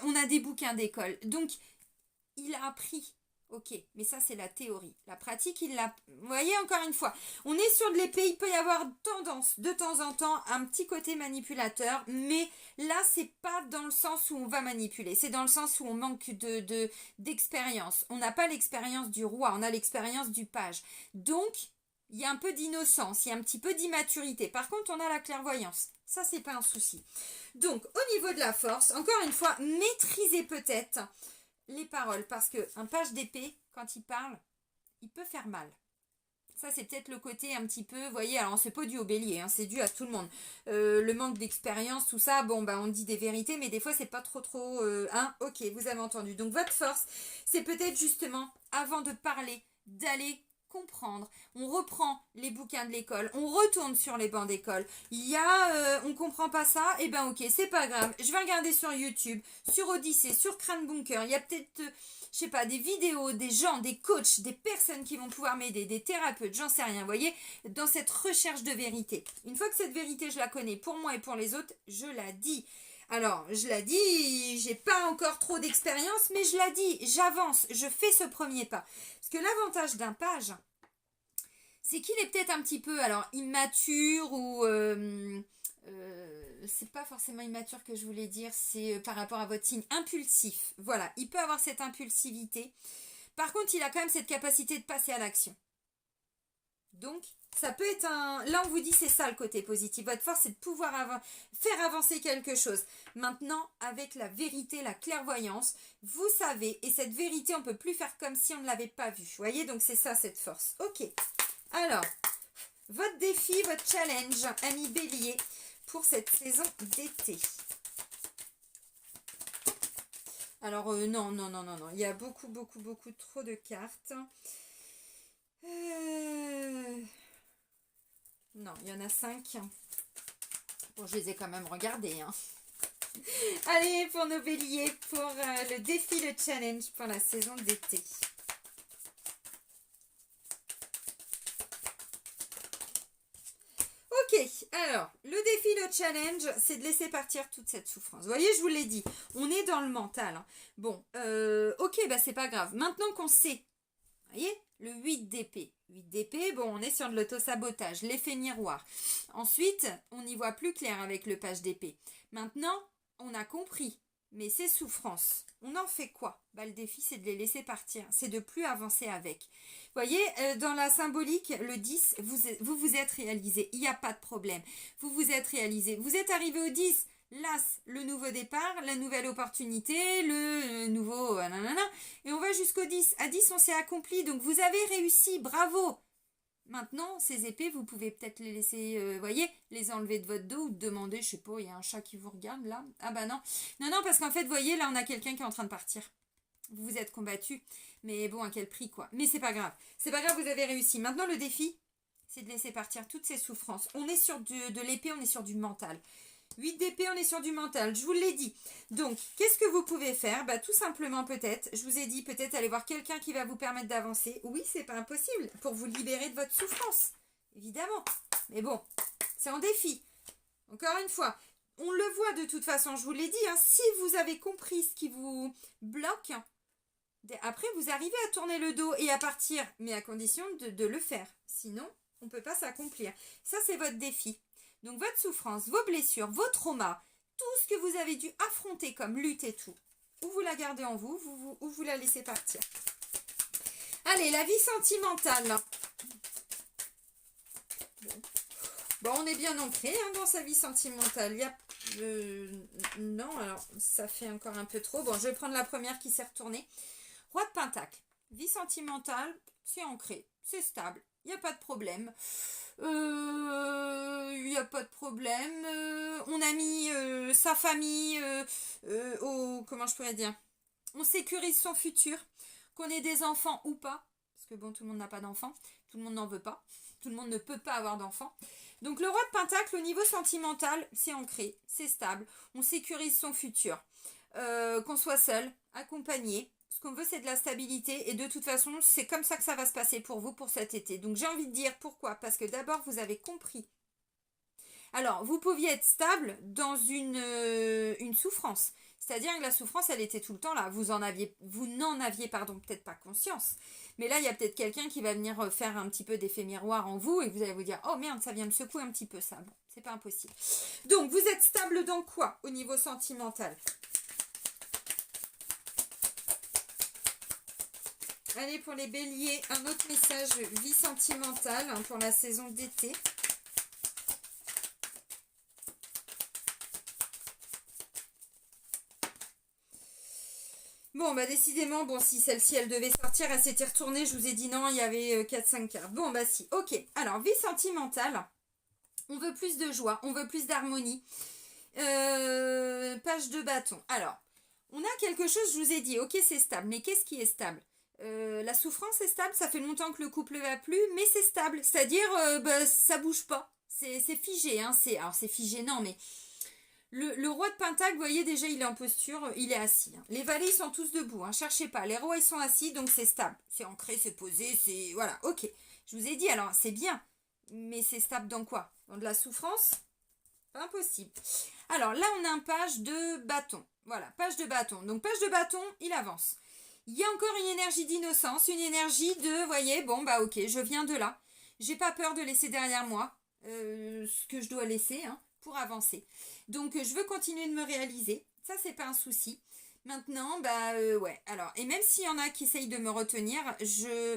on a des bouquins d'école. Donc, il a appris, Ok, mais ça c'est la théorie. La pratique, il l'a... Vous voyez, encore une fois, on est sur de l'épée, il peut y avoir tendance, de temps en temps, un petit côté manipulateur, mais là, c'est pas dans le sens où on va manipuler, c'est dans le sens où on manque d'expérience. On n'a pas l'expérience du roi, on a l'expérience du page. Donc, il y a un peu d'innocence, il y a un petit peu d'immaturité. Par contre, on a la clairvoyance. Ça, c'est pas un souci. Donc, au niveau de la force, encore une fois, maîtrisez peut-être les paroles, parce qu'un page d'épée, quand il parle, il peut faire mal. Ça, c'est peut-être le côté un petit peu, vous voyez, alors c'est pas dû au bélier, hein, c'est dû à tout le monde. Le manque d'expérience, tout ça, bon, bah on dit des vérités, mais des fois, c'est pas trop, hein, ok, vous avez entendu. Donc, votre force, c'est peut-être justement, avant de parler, d'aller comprendre. On reprend les bouquins de l'école, on retourne sur les bancs d'école. Il y a, on comprend pas ça, et ben ok, c'est pas grave. Je vais regarder sur YouTube, sur Odyssée, sur Crâne Bunker. Il y a peut-être, je sais pas, des vidéos, des gens, des coachs, des personnes qui vont pouvoir m'aider, des thérapeutes, j'en sais rien. Vous voyez, dans cette recherche de vérité. Une fois que cette vérité, je la connais pour moi et pour les autres, je la dis. Alors, je la dis, j'ai pas encore trop d'expérience, mais je la dis, j'avance, je fais ce premier pas. Parce que l'avantage d'un page, c'est qu'il est peut-être un petit peu, alors, immature ou... c'est pas forcément immature que je voulais dire, c'est par rapport à votre signe impulsif. Voilà, il peut avoir cette impulsivité. Par contre, il a quand même cette capacité de passer à l'action. Donc, ça peut être un... Là, on vous dit, c'est ça le côté positif. Votre force, c'est de pouvoir faire avancer quelque chose. Maintenant, avec la vérité, la clairvoyance, vous savez, et cette vérité, on ne peut plus faire comme si on ne l'avait pas vue. Vous voyez, donc c'est ça, cette force. Ok. Alors, votre défi, votre challenge, ami Bélier, pour cette saison d'été. Alors, non. Il y a beaucoup trop de cartes. Non, il y en a 5. Bon, je les ai quand même regardés. Hein. Allez, pour nos béliers, pour le défi, le challenge pour la saison d'été. Ok, alors, le défi, le challenge, c'est de laisser partir toute cette souffrance. Vous voyez, je vous l'ai dit, on est dans le mental. Hein. Bon, ok, bah c'est pas grave. Maintenant qu'on sait, vous voyez, le 8 d'épée. 8 d'épée, bon, on est sur de l'autosabotage, l'effet miroir. Ensuite, on y voit plus clair avec le page d'épée. Maintenant, on a compris, mais ces souffrances, on en fait quoi? Bah, le défi, c'est de les laisser partir, c'est de plus avancer avec. Vous voyez, dans la symbolique, le 10, vous êtes réalisé, il n'y a pas de problème. Vous vous êtes réalisé, vous êtes arrivé au 10, l'As, le nouveau départ, la nouvelle opportunité, le nouveau... nanana, et on va jusqu'au 10. À 10, on s'est accompli, donc vous avez réussi, bravo. Maintenant, ces épées, vous pouvez peut-être les laisser, voyez, les enlever de votre dos ou demander, je sais pas, il y a un chat qui vous regarde là. Ah bah non. Non, parce qu'en fait, voyez, là, on a quelqu'un qui est en train de partir. Vous vous êtes combattu, mais bon, à quel prix, quoi. Mais c'est pas grave. C'est pas grave, vous avez réussi. Maintenant, le défi, c'est de laisser partir toutes ces souffrances. On est sur de l'épée, on est sur du mental. 8 d'épée, on est sur du mental, je vous l'ai dit. Donc, qu'est-ce que vous pouvez faire? Bah, tout simplement peut-être, je vous ai dit, peut-être aller voir quelqu'un qui va vous permettre d'avancer. Oui, c'est pas impossible, pour vous libérer de votre souffrance, évidemment. Mais bon, c'est un défi. Encore une fois, on le voit de toute façon, je vous l'ai dit, hein, si vous avez compris ce qui vous bloque, après vous arrivez à tourner le dos et à partir, mais à condition de le faire. Sinon, on ne peut pas s'accomplir. Ça, c'est votre défi. Donc, votre souffrance, vos blessures, vos traumas, tout ce que vous avez dû affronter comme lutte et tout, ou vous la gardez en vous, ou vous la laissez partir. Allez, la vie sentimentale. Bon, on est bien ancré hein, dans sa vie sentimentale. Il y a... non, alors, ça fait encore un peu trop. Bon, je vais prendre la première qui s'est retournée. Roi de Pentacle. Vie sentimentale, c'est ancré, c'est stable. Il n'y a pas de problème. Il n'y a pas de problème. On a mis sa famille comment je pourrais dire, on sécurise son futur, qu'on ait des enfants ou pas, parce que bon, tout le monde n'a pas d'enfants, tout le monde n'en veut pas, tout le monde ne peut pas avoir d'enfants. Donc le roi de Pentacle, au niveau sentimental, c'est ancré, c'est stable, on sécurise son futur, qu'on soit seul, accompagné. Ce qu'on veut, c'est de la stabilité et de toute façon, c'est comme ça que ça va se passer pour vous pour cet été. Donc, j'ai envie de dire pourquoi? Parce que d'abord, vous avez compris. Alors, vous pouviez être stable dans une souffrance. C'est-à-dire que la souffrance, elle était tout le temps là. Vous n'en aviez, pardon, peut-être pas conscience. Mais là, il y a peut-être quelqu'un qui va venir faire un petit peu d'effet miroir en vous et vous allez vous dire, oh merde, ça vient me secouer un petit peu ça. Bon, c'est pas impossible. Donc, vous êtes stable dans quoi au niveau sentimental? Allez, pour les béliers, un autre message vie sentimentale pour la saison d'été. Bon, bah décidément, bon, si celle-ci, elle devait sortir, elle s'était retournée, je vous ai dit non, il y avait 4-5 cartes. Bon, bah si, ok. Alors, vie sentimentale, on veut plus de joie, on veut plus d'harmonie. Page de bâton. Alors, on a quelque chose, je vous ai dit, ok, c'est stable, mais qu'est-ce qui est stable? La souffrance est stable, ça fait longtemps que le couple ne va plus, mais c'est stable, c'est-à-dire, bah, ça bouge pas. C'est figé, hein, alors c'est figé, non, mais... Le roi de Pentacle, vous voyez déjà, il est en posture, il est assis. Hein. Les valets, ils sont tous debout, hein, cherchez pas. Les rois, ils sont assis, donc c'est stable. C'est ancré, c'est posé, c'est... Voilà, ok. Je vous ai dit, alors, c'est bien, mais c'est stable dans quoi? Dans de la souffrance? Pas impossible. Alors, là, on a un page de bâton. Voilà, page de bâton. Donc, page de bâton, il avance. Il y a encore une énergie d'innocence, une énergie de, vous voyez, bon, bah ok, je viens de là. J'ai pas peur de laisser derrière moi ce que je dois laisser, hein, pour avancer. Donc, je veux continuer de me réaliser. Ça, c'est pas un souci. Maintenant, bah ouais. Alors, et même s'il y en a qui essayent de me retenir, je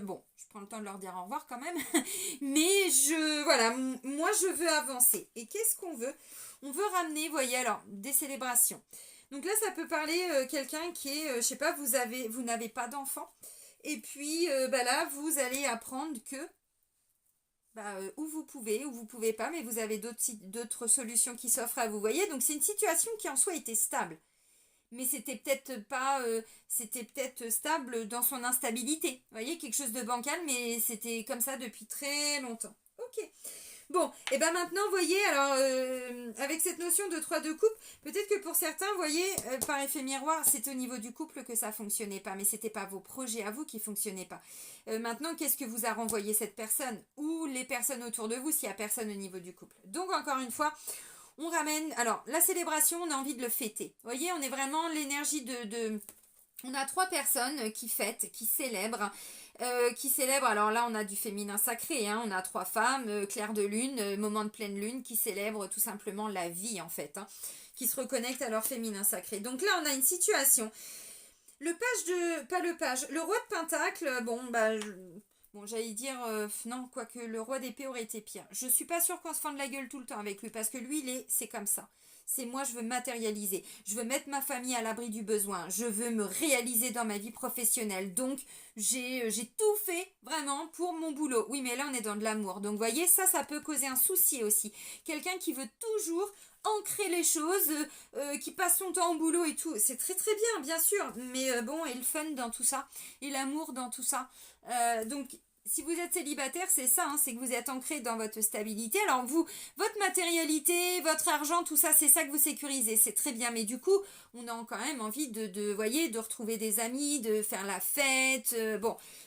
prends le temps de leur dire au revoir quand même. Mais voilà, moi, je veux avancer. Et qu'est-ce qu'on veut? On veut ramener, vous voyez, alors, des célébrations. Donc là, ça peut parler quelqu'un qui est, je sais pas, vous n'avez pas d'enfant. Et puis, bah là, vous allez apprendre que où vous pouvez pas, mais vous avez d'autres solutions qui s'offrent à vous, voyez. Donc c'est une situation qui en soi était stable, mais c'était peut-être stable dans son instabilité. Vous voyez, quelque chose de bancal, mais c'était comme ça depuis très longtemps. Ok. Bon, et ben maintenant, vous voyez, alors, avec cette notion de 3 de couple, peut-être que pour certains, vous voyez, par effet miroir, c'est au niveau du couple que ça fonctionnait pas, mais c'était pas vos projets à vous qui fonctionnaient pas. Maintenant, qu'est-ce que vous a renvoyé cette personne ou les personnes autour de vous s'il y a personne au niveau du couple? Donc, encore une fois, on ramène, alors, la célébration, on a envie de le fêter. Vous voyez, on est vraiment l'énergie on a 3 personnes qui fêtent, qui célèbrent. Alors là on a du féminin sacré, hein, on a 3 femmes, clair de lune, moment de pleine lune, qui célèbrent tout simplement la vie en fait, hein, qui se reconnectent à leur féminin sacré. Donc là on a une situation, le roi de Pentacle, j'allais dire, non, quoique le roi d'épée aurait été pire. Je suis pas sûre qu'on se fende la gueule tout le temps avec lui, parce que lui c'est comme ça. C'est moi, je veux matérialiser. Je veux mettre ma famille à l'abri du besoin. Je veux me réaliser dans ma vie professionnelle. Donc, j'ai tout fait vraiment pour mon boulot. Oui, mais là, on est dans de l'amour. Donc, vous voyez, ça peut causer un souci aussi. Quelqu'un qui veut toujours ancrer les choses, qui passe son temps au boulot et tout. C'est très, très bien sûr. Mais et le fun dans tout ça. Et l'amour dans tout ça. Donc, si vous êtes célibataire, c'est ça, hein, c'est que vous êtes ancré dans votre stabilité. Alors votre matérialité, votre argent, tout ça, c'est ça que vous sécurisez. C'est très bien, mais du coup, on a quand même envie de retrouver des amis, de faire la fête.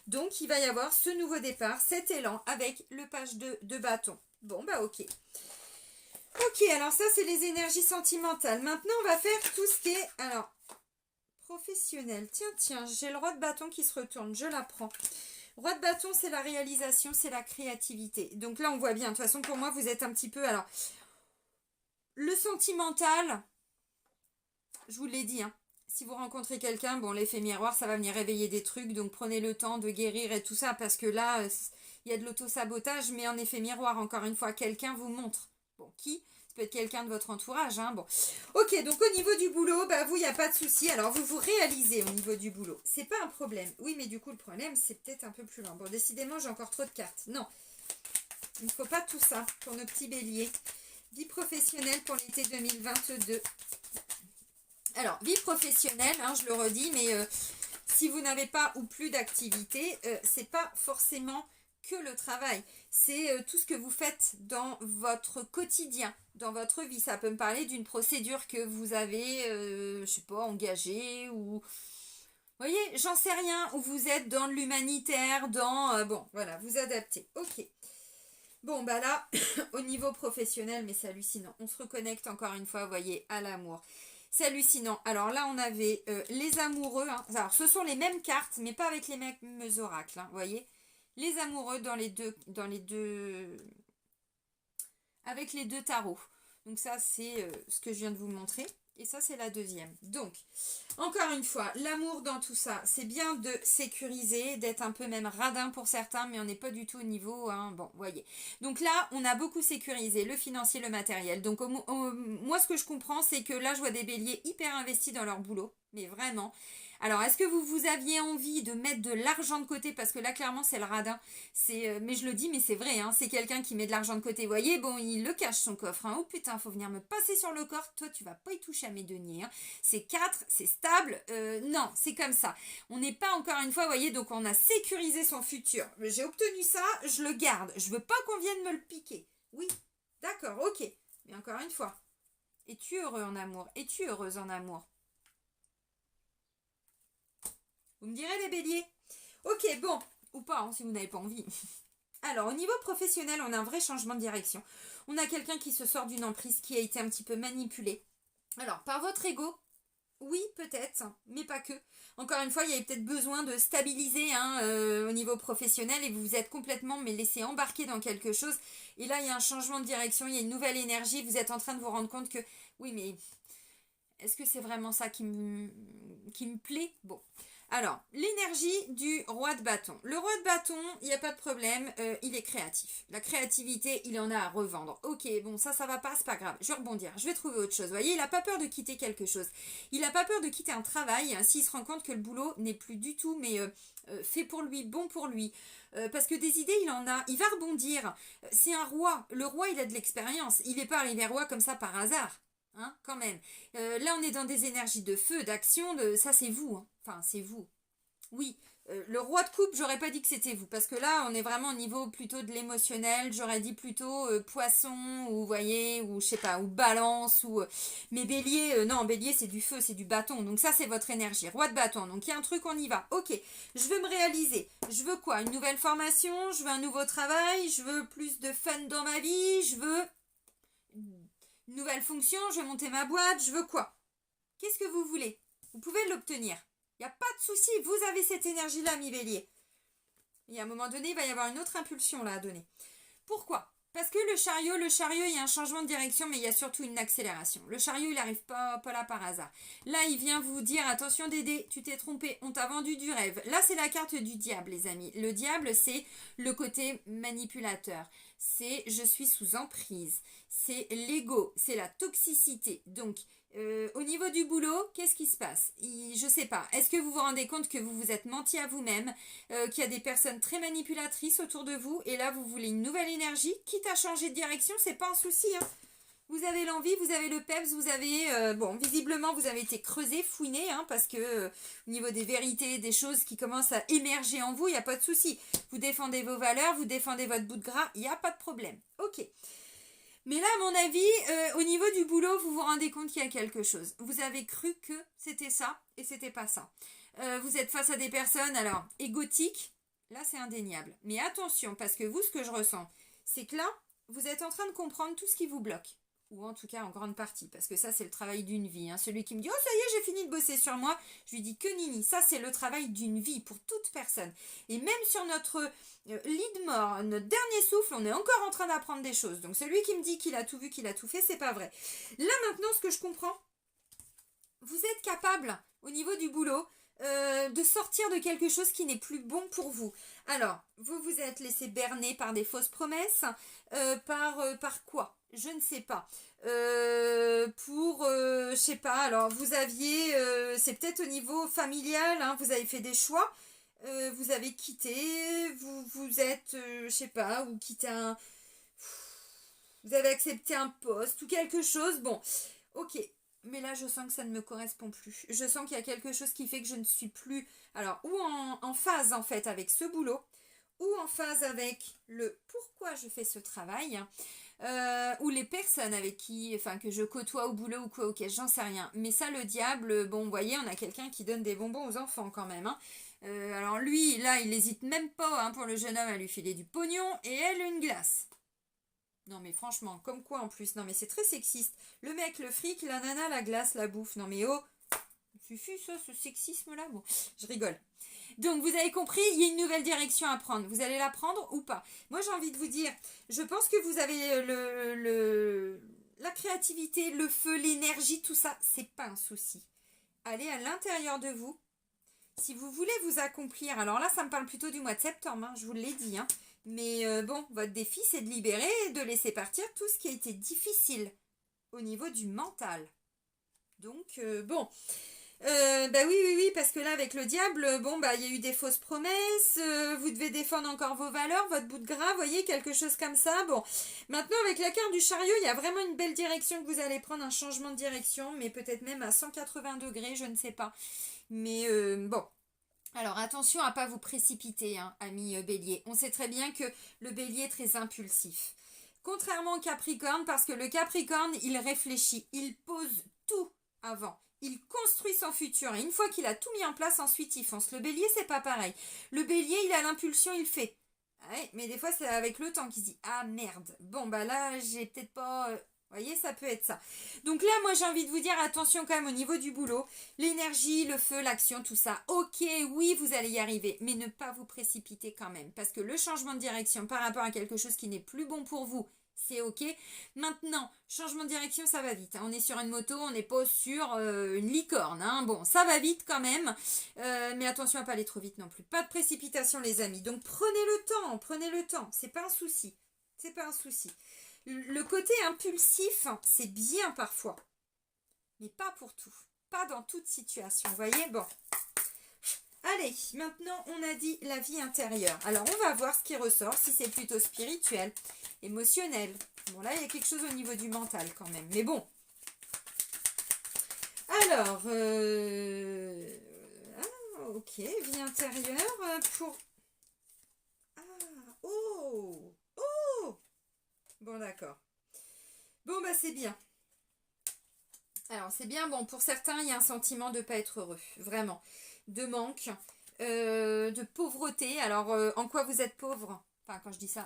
Donc il va y avoir ce nouveau départ, cet élan avec le page de bâton. Bon, bah ok. Ok, alors ça, c'est les énergies sentimentales. Maintenant, on va faire tout ce qui est... Alors, professionnel. Tiens, j'ai le roi de bâton qui se retourne. Je la prends. Roi de bâton, c'est la réalisation, c'est la créativité. Donc là, on voit bien. De toute façon, pour moi, vous êtes un petit peu... Alors, le sentimental, je vous l'ai dit, hein. Si vous rencontrez quelqu'un, l'effet miroir, ça va venir réveiller des trucs. Donc, prenez le temps de guérir et tout ça. Parce que là, il y a de l'auto-sabotage. Mais en effet miroir, encore une fois, quelqu'un vous montre. Bon, qui ? Ça peut être quelqu'un de votre entourage, hein. Bon. Ok, donc au niveau du boulot, vous, il n'y a pas de souci. Alors, vous vous réalisez au niveau du boulot. C'est pas un problème. Oui, mais du coup, le problème, c'est peut-être un peu plus loin. Bon, décidément, j'ai encore trop de cartes. Non, il ne faut pas tout ça pour nos petits béliers. Vie professionnelle pour l'été 2022. Alors, vie professionnelle, hein, je le redis, mais si vous n'avez pas ou plus d'activité, c'est pas forcément que le travail. C'est tout ce que vous faites dans votre quotidien, dans votre vie. Ça peut me parler d'une procédure que vous avez, je sais pas, engagée ou... Vous voyez, j'en sais rien, où vous êtes dans l'humanitaire, voilà, vous adaptez. Ok. Bon, là, au niveau professionnel, mais c'est hallucinant. On se reconnecte encore une fois, vous voyez, à l'amour. C'est hallucinant. Alors là, on avait les amoureux. Hein. Alors, ce sont les mêmes cartes, mais pas avec les mêmes oracles. Hein, vous voyez, les amoureux avec les deux tarots. Donc ça, c'est ce que je viens de vous montrer. Et ça, c'est la deuxième. Donc, encore une fois, l'amour dans tout ça, c'est bien de sécuriser, d'être un peu même radin pour certains, mais on n'est pas du tout au niveau, hein, bon, voyez. Donc là, on a beaucoup sécurisé le financier, le matériel. Donc moi, ce que je comprends, c'est que là, je vois des béliers hyper investis dans leur boulot, mais vraiment. Alors, est-ce que vous aviez envie de mettre de l'argent de côté? Parce que là, clairement, c'est le radin. Mais je le dis, mais c'est vrai, hein, c'est quelqu'un qui met de l'argent de côté. Vous voyez, bon, il le cache son coffre. Hein. Oh putain, faut venir me passer sur le corps. Toi, tu vas pas y toucher à mes deniers. Hein. C'est 4, c'est stable. Non, c'est comme ça. On n'est pas encore une fois, vous voyez, donc on a sécurisé son futur. J'ai obtenu ça, je le garde. Je veux pas qu'on vienne me le piquer. Oui, d'accord, ok. Mais encore une fois, es-tu heureux en amour? Es-tu heureuse en amour? Vous me direz les béliers. Ok, bon, ou pas, hein, si vous n'avez pas envie. Alors, au niveau professionnel, on a un vrai changement de direction. On a quelqu'un qui se sort d'une emprise, qui a été un petit peu manipulé. Alors, par votre ego, oui, peut-être, mais pas que. Encore une fois, il y avait peut-être besoin de stabiliser hein, au niveau professionnel et vous vous êtes complètement mais laissé embarquer dans quelque chose. Et là, il y a un changement de direction, il y a une nouvelle énergie. Vous êtes en train de vous rendre compte que, oui, mais est-ce que c'est vraiment ça qui me plaît? Bon. Alors, l'énergie du roi de bâton. Le roi de bâton, il n'y a pas de problème, il est créatif. La créativité, il en a à revendre. Ok, bon, ça va pas, c'est pas grave. Je vais rebondir, je vais trouver autre chose. Vous voyez, il n'a pas peur de quitter quelque chose. Il n'a pas peur de quitter un travail hein, s'il se rend compte que le boulot n'est plus du tout, mais fait pour lui, bon pour lui. Parce que des idées, il en a. Il va rebondir. C'est un roi. Le roi, il a de l'expérience. Il n'est pas arrivé roi comme ça par hasard. Hein, quand même. Là, on est dans des énergies de feu, d'action, ça c'est vous. Hein. Enfin, c'est vous. Oui, le roi de coupe, j'aurais pas dit que c'était vous, parce que là, on est vraiment au niveau plutôt de l'émotionnel, j'aurais dit plutôt poisson, ou vous voyez, ou je sais pas, ou balance, ou... mais bélier, non, bélier c'est du feu, c'est du bâton, donc ça c'est votre énergie, roi de bâton, donc il y a un truc, on y va, ok, je veux me réaliser, je veux quoi? Une nouvelle formation, je veux un nouveau travail, je veux plus de fun dans ma vie, je veux... Une nouvelle fonction, je vais monter ma boîte, je veux quoi? Qu'est-ce que vous voulez? Vous pouvez l'obtenir. Il n'y a pas de souci, vous avez cette énergie-là, mi bélier. Et à un moment donné, il va y avoir une autre impulsion là à donner. Pourquoi? Parce que le chariot, il y a un changement de direction, mais il y a surtout une accélération. Le chariot, il n'arrive pas là par hasard. Là, il vient vous dire, attention Dédé, tu t'es trompé, on t'a vendu du rêve. Là, c'est la carte du diable, les amis. Le diable, c'est le côté manipulateur. C'est je suis sous emprise. C'est l'ego, c'est la toxicité. Donc, au niveau du boulot, qu'est-ce qui se passe? Je sais pas. Est-ce que vous vous rendez compte que vous vous êtes menti à vous-même, qu'il y a des personnes très manipulatrices autour de vous, et là vous voulez une nouvelle énergie, quitte à changer de direction, c'est pas un souci. Hein. Vous avez l'envie, vous avez le peps, vous avez... bon, visiblement, vous avez été creusé, fouiné, hein, parce que au niveau des vérités, des choses qui commencent à émerger en vous, il n'y a pas de souci. Vous défendez vos valeurs, vous défendez votre bout de gras, il n'y a pas de problème. Ok. Mais là, à mon avis, au niveau du boulot, vous vous rendez compte qu'il y a quelque chose. Vous avez cru que c'était ça et c'était pas ça. Vous êtes face à des personnes, alors, égotiques, là c'est indéniable. Mais attention, parce que vous, ce que je ressens, c'est que là, vous êtes en train de comprendre tout ce qui vous bloque. Ou en tout cas en grande partie, parce que ça c'est le travail d'une vie. Hein. Celui qui me dit « Oh ça y est, j'ai fini de bosser sur moi », je lui dis que nini, ça c'est le travail d'une vie pour toute personne. Et même sur notre lit de mort, notre dernier souffle, on est encore en train d'apprendre des choses. Donc celui qui me dit qu'il a tout vu, qu'il a tout fait, c'est pas vrai. Là maintenant, ce que je comprends, vous êtes capable, au niveau du boulot, de sortir de quelque chose qui n'est plus bon pour vous. Alors, vous vous êtes laissé berner par des fausses promesses, par quoi? Je ne sais pas. Je sais pas, alors vous aviez, c'est peut-être au niveau familial, hein, vous avez fait des choix, vous avez quitté, vous êtes, je sais pas, ou quitté vous avez accepté un poste ou quelque chose, bon, ok. Mais là, je sens que ça ne me correspond plus. Je sens qu'il y a quelque chose qui fait que je ne suis plus... Alors, ou en phase, en fait, avec ce boulot, ou en phase avec le pourquoi je fais ce travail, ou les personnes avec qui... Enfin, que je côtoie au boulot ou quoi, ok, j'en sais rien. Mais ça, le diable, bon, vous voyez, on a quelqu'un qui donne des bonbons aux enfants, quand même, hein. Alors, lui, là, il n'hésite même pas, hein, pour le jeune homme, à lui filer du pognon, et elle, une glace. Non mais franchement, comme quoi en plus? Non mais c'est très sexiste. Le mec, le fric, la nana, la glace, la bouffe. Non mais oh, fufu ça, ce sexisme-là. Bon, je rigole. Donc vous avez compris, il y a une nouvelle direction à prendre. Vous allez la prendre ou pas? Moi j'ai envie de vous dire, je pense que vous avez la créativité, le feu, l'énergie, tout ça, c'est pas un souci. Allez à l'intérieur de vous. Si vous voulez vous accomplir, alors là ça me parle plutôt du mois de septembre, hein, je vous l'ai dit. Hein. Mais bon, votre défi c'est de libérer et de laisser partir tout ce qui a été difficile au niveau du mental. Donc bon, bah oui, oui, oui, parce que là, avec le diable, bon, bah, il y a eu des fausses promesses, vous devez défendre encore vos valeurs, votre bout de gras, voyez, quelque chose comme ça. Bon, maintenant, avec la carte du chariot, il y a vraiment une belle direction que vous allez prendre, un changement de direction, mais peut-être même à 180 degrés, je ne sais pas. Mais bon. Alors attention à pas vous précipiter, hein, ami Bélier. On sait très bien que le Bélier est très impulsif. Contrairement au Capricorne, parce que le Capricorne, il réfléchit, il pose tout avant. Il construit son futur et une fois qu'il a tout mis en place, ensuite il fonce. Le Bélier, c'est pas pareil. Le Bélier, il a l'impulsion, il fait. Ouais, mais des fois, c'est avec le temps qu'il se dit ah merde. Bon bah là, j'ai peut-être pas. Vous voyez, ça peut être ça. Donc là, moi, j'ai envie de vous dire attention quand même au niveau du boulot, l'énergie, le feu, l'action, tout ça. Ok, oui, vous allez y arriver, mais ne pas vous précipiter quand même, parce que le changement de direction par rapport à quelque chose qui n'est plus bon pour vous, c'est ok. Maintenant, changement de direction, ça va vite. Hein. On est sur une moto, on n'est pas sur une licorne. Hein. Bon, ça va vite quand même. Mais attention à pas aller trop vite non plus. Pas de précipitation, les amis. Donc prenez le temps, prenez le temps. C'est pas un souci. C'est pas un souci. Le côté impulsif, c'est bien parfois. Mais pas pour tout. Pas dans toute situation. Vous voyez, bon. Allez, maintenant on a dit la vie intérieure. Alors on va voir ce qui ressort, si c'est plutôt spirituel, émotionnel. Bon là il y a quelque chose au niveau du mental quand même, mais bon. Alors, ok, vie intérieure pour... Ah, oh, oh. Bon d'accord. Bon bah c'est bien. Alors c'est bien, bon pour certains il y a un sentiment de ne pas être heureux, vraiment. De manque, de pauvreté. Alors, en quoi vous êtes pauvre? Enfin, quand je dis ça,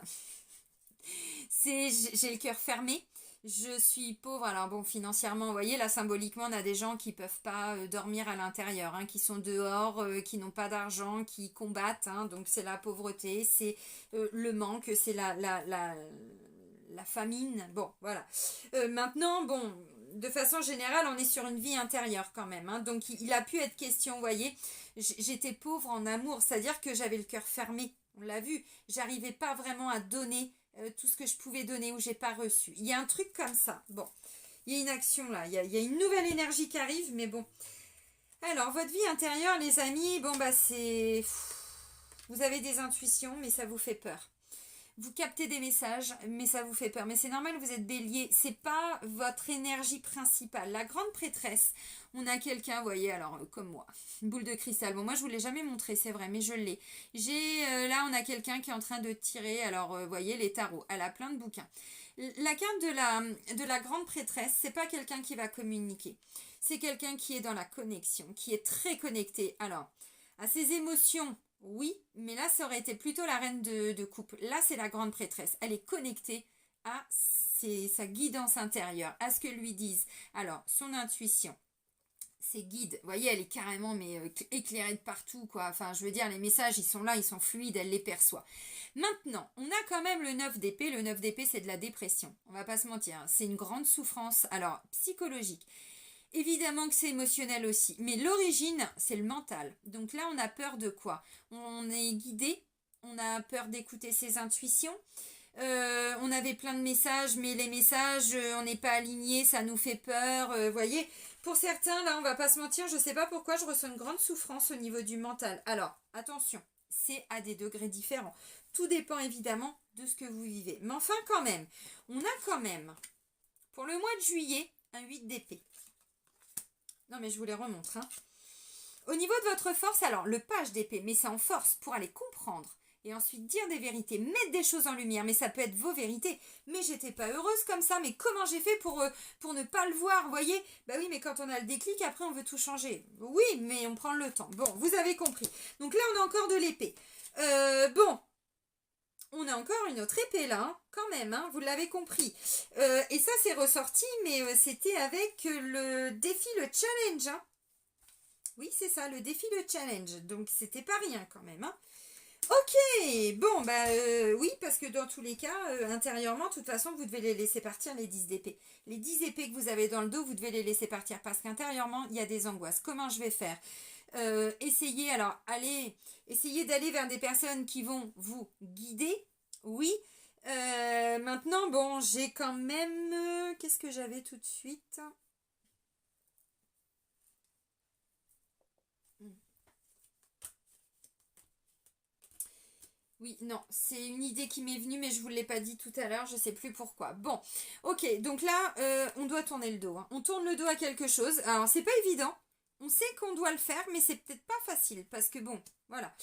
c'est j'ai le cœur fermé. Je suis pauvre. Alors bon, financièrement, vous voyez, là, symboliquement, on a des gens qui peuvent pas dormir à l'intérieur, hein, qui sont dehors, qui n'ont pas d'argent, qui combattent. Hein, donc, c'est la pauvreté, c'est le manque, c'est la famine. Bon, voilà. Maintenant, bon, de façon générale, on est sur une vie intérieure quand même. Hein, donc, il a pu être question, vous voyez, j'étais pauvre en amour, c'est-à-dire que j'avais le cœur fermé. On l'a vu, j'arrivais pas vraiment à donner tout ce que je pouvais donner ou j'ai pas reçu. Il y a un truc comme ça. Bon, il y a une action là, il y a une nouvelle énergie qui arrive, mais bon. Alors, votre vie intérieure, les amis, bon bah c'est... Vous avez des intuitions, mais ça vous fait peur. Vous captez des messages, mais ça vous fait peur. Mais c'est normal, vous êtes bélier. C'est pas votre énergie principale. La grande prêtresse, on a quelqu'un, vous voyez, alors comme moi, une boule de cristal. Bon, moi, je vous l'ai jamais montré, c'est vrai, mais je l'ai. Là, on a quelqu'un qui est en train de tirer, alors, vous voyez, les tarots. Elle a plein de bouquins. La carte de la grande prêtresse, c'est pas quelqu'un qui va communiquer. C'est quelqu'un qui est dans la connexion, qui est très connecté. Alors, à ses émotions, oui, mais là, ça aurait été plutôt la reine de coupe. Là, c'est la grande prêtresse. Elle est connectée à sa guidance intérieure, à ce que lui disent. Alors, son intuition, ses guides, vous voyez, elle est carrément éclairée de partout, quoi. Enfin, je veux dire, les messages, ils sont là, ils sont fluides, elle les perçoit. Maintenant, on a quand même le 9 d'épée. Le 9 d'épée, c'est de la dépression. On va pas se mentir, hein. C'est une grande souffrance, alors, psychologique. Évidemment que c'est émotionnel aussi, mais l'origine, c'est le mental. Donc là, on a peur de quoi? On est guidé, on a peur d'écouter ses intuitions. On avait plein de messages, mais les messages, on n'est pas aligné, ça nous fait peur. Voyez, pour certains, là, on va pas se mentir, je sais pas pourquoi je ressens une grande souffrance au niveau du mental. Alors, attention, c'est à des degrés différents. Tout dépend évidemment de ce que vous vivez. Mais enfin, quand même, on a quand même, pour le mois de juillet, un 8 d'épée. Non, mais je vous les remontre. Hein. Au niveau de votre force, alors, le page d'épée, mais c'est en force pour aller comprendre et ensuite dire des vérités, mettre des choses en lumière, mais ça peut être vos vérités. Mais j'étais pas heureuse comme ça, mais comment j'ai fait pour ne pas le voir, vous voyez? Bah oui, mais quand on a le déclic, après on veut tout changer. Oui, mais on prend le temps. Bon, vous avez compris. Donc là, on a encore de l'épée. Bon, on a encore une autre épée là, hein, quand même, hein, vous l'avez compris. Et ça c'est ressorti, mais c'était avec le défi, le challenge. Hein. Oui, c'est ça, le défi, le challenge. Donc c'était pas rien quand même. Hein. Ok, bon, bah oui, parce que dans tous les cas, intérieurement, de toute façon, vous devez les laisser partir, les 10 d'épée. Les 10 épées que vous avez dans le dos, vous devez les laisser partir, parce qu'intérieurement, il y a des angoisses. Comment je vais faire? Essayez, alors, essayez d'aller vers des personnes qui vont vous guider, oui. Maintenant, bon, j'ai quand même... qu'est-ce que j'avais tout de suite? Oui, non, c'est une idée qui m'est venue, mais je ne vous l'ai pas dit tout à l'heure, je ne sais plus pourquoi. Bon, ok, donc là, on doit tourner le dos. Hein. On tourne le dos à quelque chose. Alors, c'est pas évident. On sait qu'on doit le faire, mais c'est peut-être pas facile, parce que bon, voilà.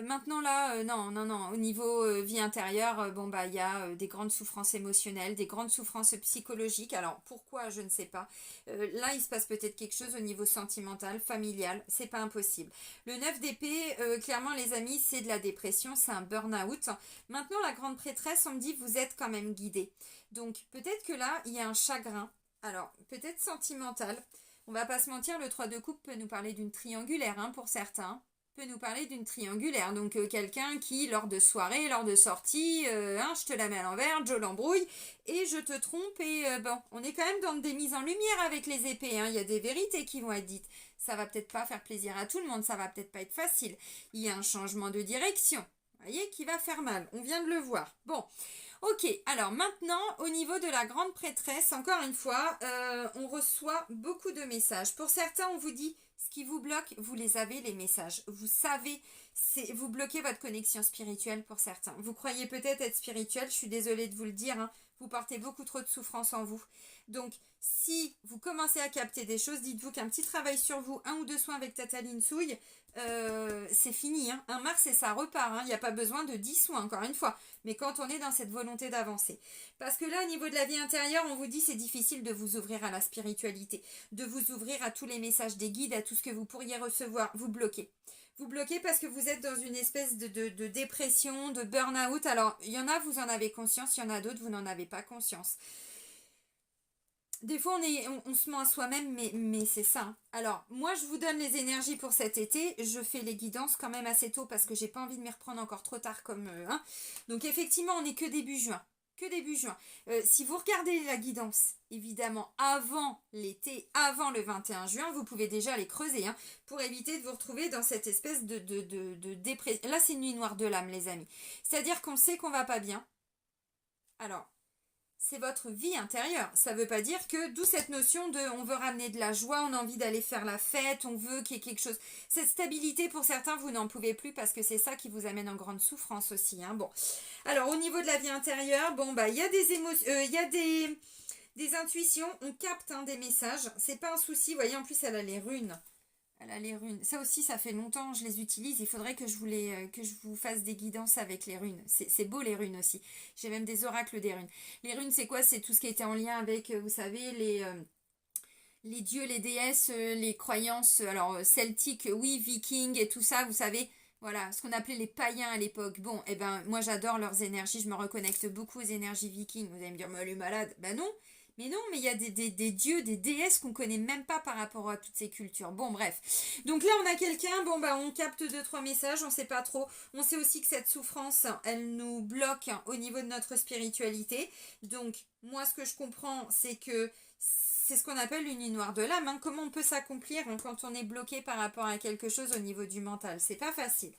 Maintenant là, non, non, non, au niveau vie intérieure, bon bah il y a des grandes souffrances émotionnelles, des grandes souffrances psychologiques. Alors pourquoi, je ne sais pas. Là, il se passe peut-être quelque chose au niveau sentimental, familial, c'est pas impossible. Le 9 d'épée, clairement les amis, c'est de la dépression, c'est un burn-out. Maintenant, la grande prêtresse, on me dit vous êtes quand même guidé. Donc peut-être que là, il y a un chagrin. Alors peut-être sentimental. On va pas se mentir, le 3 de coupe peut nous parler d'une triangulaire hein, pour certains peut nous parler d'une triangulaire. Donc quelqu'un qui, lors de soirée, lors de sortie, hein, je te la mets à l'envers, je l'embrouille et je te trompe. Et bon, on est quand même dans des mises en lumière avec les épées. Hein. Il y a des vérités qui vont être dites. Ça va peut-être pas faire plaisir à tout le monde, ça va peut-être pas être facile. Il y a un changement de direction, vous voyez, qui va faire mal. On vient de le voir. Bon. Ok, alors maintenant, au niveau de la grande prêtresse, encore une fois, on reçoit beaucoup de messages. Pour certains, on vous dit, ce qui vous bloque, vous les avez, les messages. Vous savez, vous bloquez votre connexion spirituelle pour certains. Vous croyez peut-être être spirituel, je suis désolée de vous le dire, hein, vous portez beaucoup trop de souffrance en vous. Donc, si vous commencez à capter des choses, dites-vous qu'un petit travail sur vous, 1 ou 2 soins avec Tataline Souille, c'est fini. Hein. Un Mars et ça repart. Il n'y a pas besoin de 10 soins, encore une fois. Mais quand on est dans cette volonté d'avancer. Parce que là, au niveau de la vie intérieure, on vous dit c'est difficile de vous ouvrir à la spiritualité, de vous ouvrir à tous les messages des guides, à tout ce que vous pourriez recevoir. Vous bloquez. Vous bloquez parce que vous êtes dans une espèce de dépression, de burn-out. Alors, il y en a, vous en avez conscience, il y en a d'autres, vous n'en avez pas conscience. Des fois, on se ment à soi-même, mais c'est ça. Hein. Alors, moi, je vous donne les énergies pour cet été. Je fais les guidances quand même assez tôt parce que j'ai pas envie de m'y reprendre encore trop tard comme... hein. Donc, effectivement, on n'est que début juin. Que début juin. Si vous regardez la guidance, évidemment, avant l'été, avant le 21 juin, vous pouvez déjà les creuser hein, pour éviter de vous retrouver dans cette espèce de dépression. Là, c'est une nuit noire de l'âme, les amis. C'est-à-dire qu'on sait qu'on va pas bien. Alors... c'est votre vie intérieure. Ça ne veut pas dire que, d'où cette notion de on veut ramener de la joie, on a envie d'aller faire la fête, on veut qu'il y ait quelque chose. Cette stabilité, pour certains, vous n'en pouvez plus parce que c'est ça qui vous amène en grande souffrance aussi. Hein. Bon. Alors, au niveau de la vie intérieure, bon, bah, il y a des émotions, il y a des intuitions, on capte hein, des messages. C'est pas un souci. Vous voyez, en plus, elle a les runes. Elle a les runes. Ça aussi, ça fait longtemps, je les utilise. Il faudrait que que je vous fasse des guidances avec les runes. C'est beau les runes aussi. J'ai même des oracles des runes. Les runes, c'est quoi? C'est tout ce qui était en lien avec, vous savez, les dieux, les déesses, les croyances, alors celtiques, oui, vikings et tout ça, vous savez. Voilà, ce qu'on appelait les païens à l'époque. Bon, eh ben, moi j'adore leurs énergies, je me reconnecte beaucoup aux énergies vikings. Vous allez me dire, mais elle est malade. Ben non, mais non, mais il y a des dieux, des déesses qu'on connaît même pas par rapport à toutes ces cultures. Bon, bref. Donc là, on a quelqu'un, bon, bah, on capte 2-3 messages, on sait pas trop. On sait aussi que cette souffrance, elle nous bloque au niveau de notre spiritualité. Donc, moi, ce que je comprends, c'est que c'est ce qu'on appelle une nuit noire de l'âme. Hein. Comment on peut s'accomplir hein, quand on est bloqué par rapport à quelque chose au niveau du mental? C'est pas facile.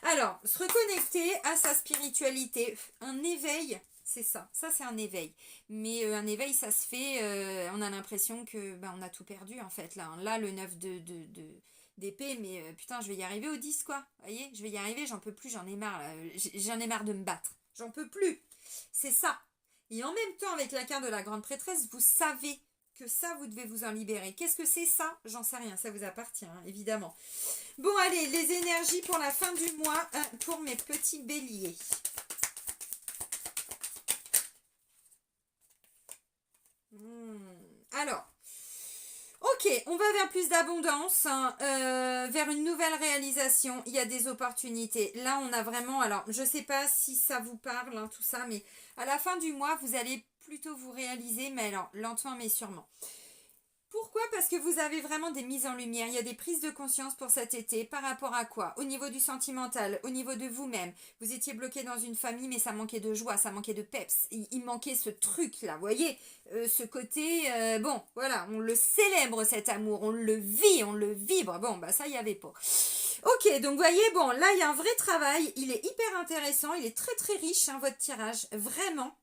Alors, se reconnecter à sa spiritualité, un éveil. C'est ça, c'est un éveil. Mais un éveil, ça se fait, on a l'impression que on a tout perdu en fait. Là le 9 d'épée, mais putain, je vais y arriver au 10 quoi. Vous voyez, je vais y arriver, j'en peux plus, j'en ai marre. J'en ai marre de me battre. J'en peux plus. C'est ça. Et en même temps, avec la carte de la grande prêtresse, vous savez que ça, vous devez vous en libérer. Qu'est-ce que c'est ça? J'en sais rien, ça vous appartient, hein, évidemment. Bon, allez, les énergies pour la fin du mois, pour mes petits béliers. Alors, Ok, on va vers plus d'abondance, hein, vers une nouvelle réalisation. Il y a des opportunités. Là, on a vraiment... Alors, je ne sais pas si ça vous parle, hein, tout ça, mais à la fin du mois, vous allez plutôt vous réaliser, mais alors, lentement mais sûrement. Pourquoi? Parce que vous avez vraiment des mises en lumière. Il y a des prises de conscience pour cet été. Par rapport à quoi? Au niveau du sentimental, au niveau de vous-même. Vous étiez bloqué dans une famille, mais ça manquait de joie, ça manquait de peps. Il manquait ce truc-là, vous voyez? Ce côté, bon, voilà, on le célèbre cet amour, on le vit, on le vibre. Bon, bah ça, il n'y avait pas. Ok, donc vous voyez, bon, là, il y a un vrai travail. Il est hyper intéressant, il est très très riche, hein, votre tirage. Vraiment.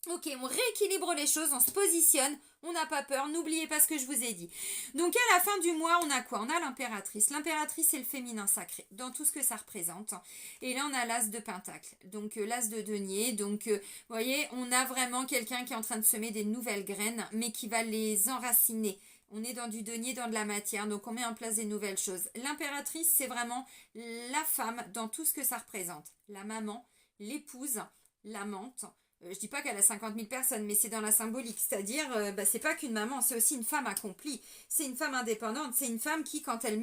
Ok, on rééquilibre les choses, on se positionne, on n'a pas peur, n'oubliez pas ce que je vous ai dit. Donc à la fin du mois, on a quoi? On a l'impératrice. L'impératrice, c'est le féminin sacré, dans tout ce que ça représente. Et là, on a l'as de pentacle, donc l'as de denier. Donc, vous voyez, on a vraiment quelqu'un qui est en train de semer des nouvelles graines, mais qui va les enraciner. On est dans du denier, dans de la matière, donc on met en place des nouvelles choses. L'impératrice, c'est vraiment la femme dans tout ce que ça représente. La maman, l'épouse, l'amante. Je dis pas qu'elle a 50 000 personnes, mais c'est dans la symbolique. C'est-à-dire, c'est pas qu'une maman, c'est aussi une femme accomplie. C'est une femme indépendante. C'est une femme qui, quand elle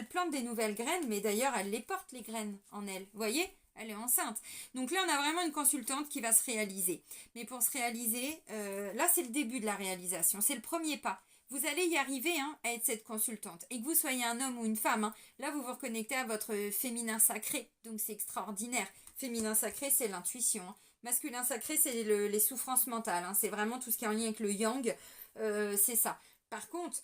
plante des nouvelles graines, mais d'ailleurs, elle les porte, les graines, en elle. Vous voyez? Elle est enceinte. Donc là, on a vraiment une consultante qui va se réaliser. Mais pour se réaliser, là, c'est le début de la réalisation. C'est le premier pas. Vous allez y arriver, hein, à être cette consultante. Et que vous soyez un homme ou une femme, hein, là, vous vous reconnectez à votre féminin sacré. Donc, c'est extraordinaire. Féminin sacré, c'est l'intuition, hein. Masculin sacré, c'est les souffrances mentales, hein. C'est vraiment tout ce qui est en lien avec le yang, c'est ça. Par contre,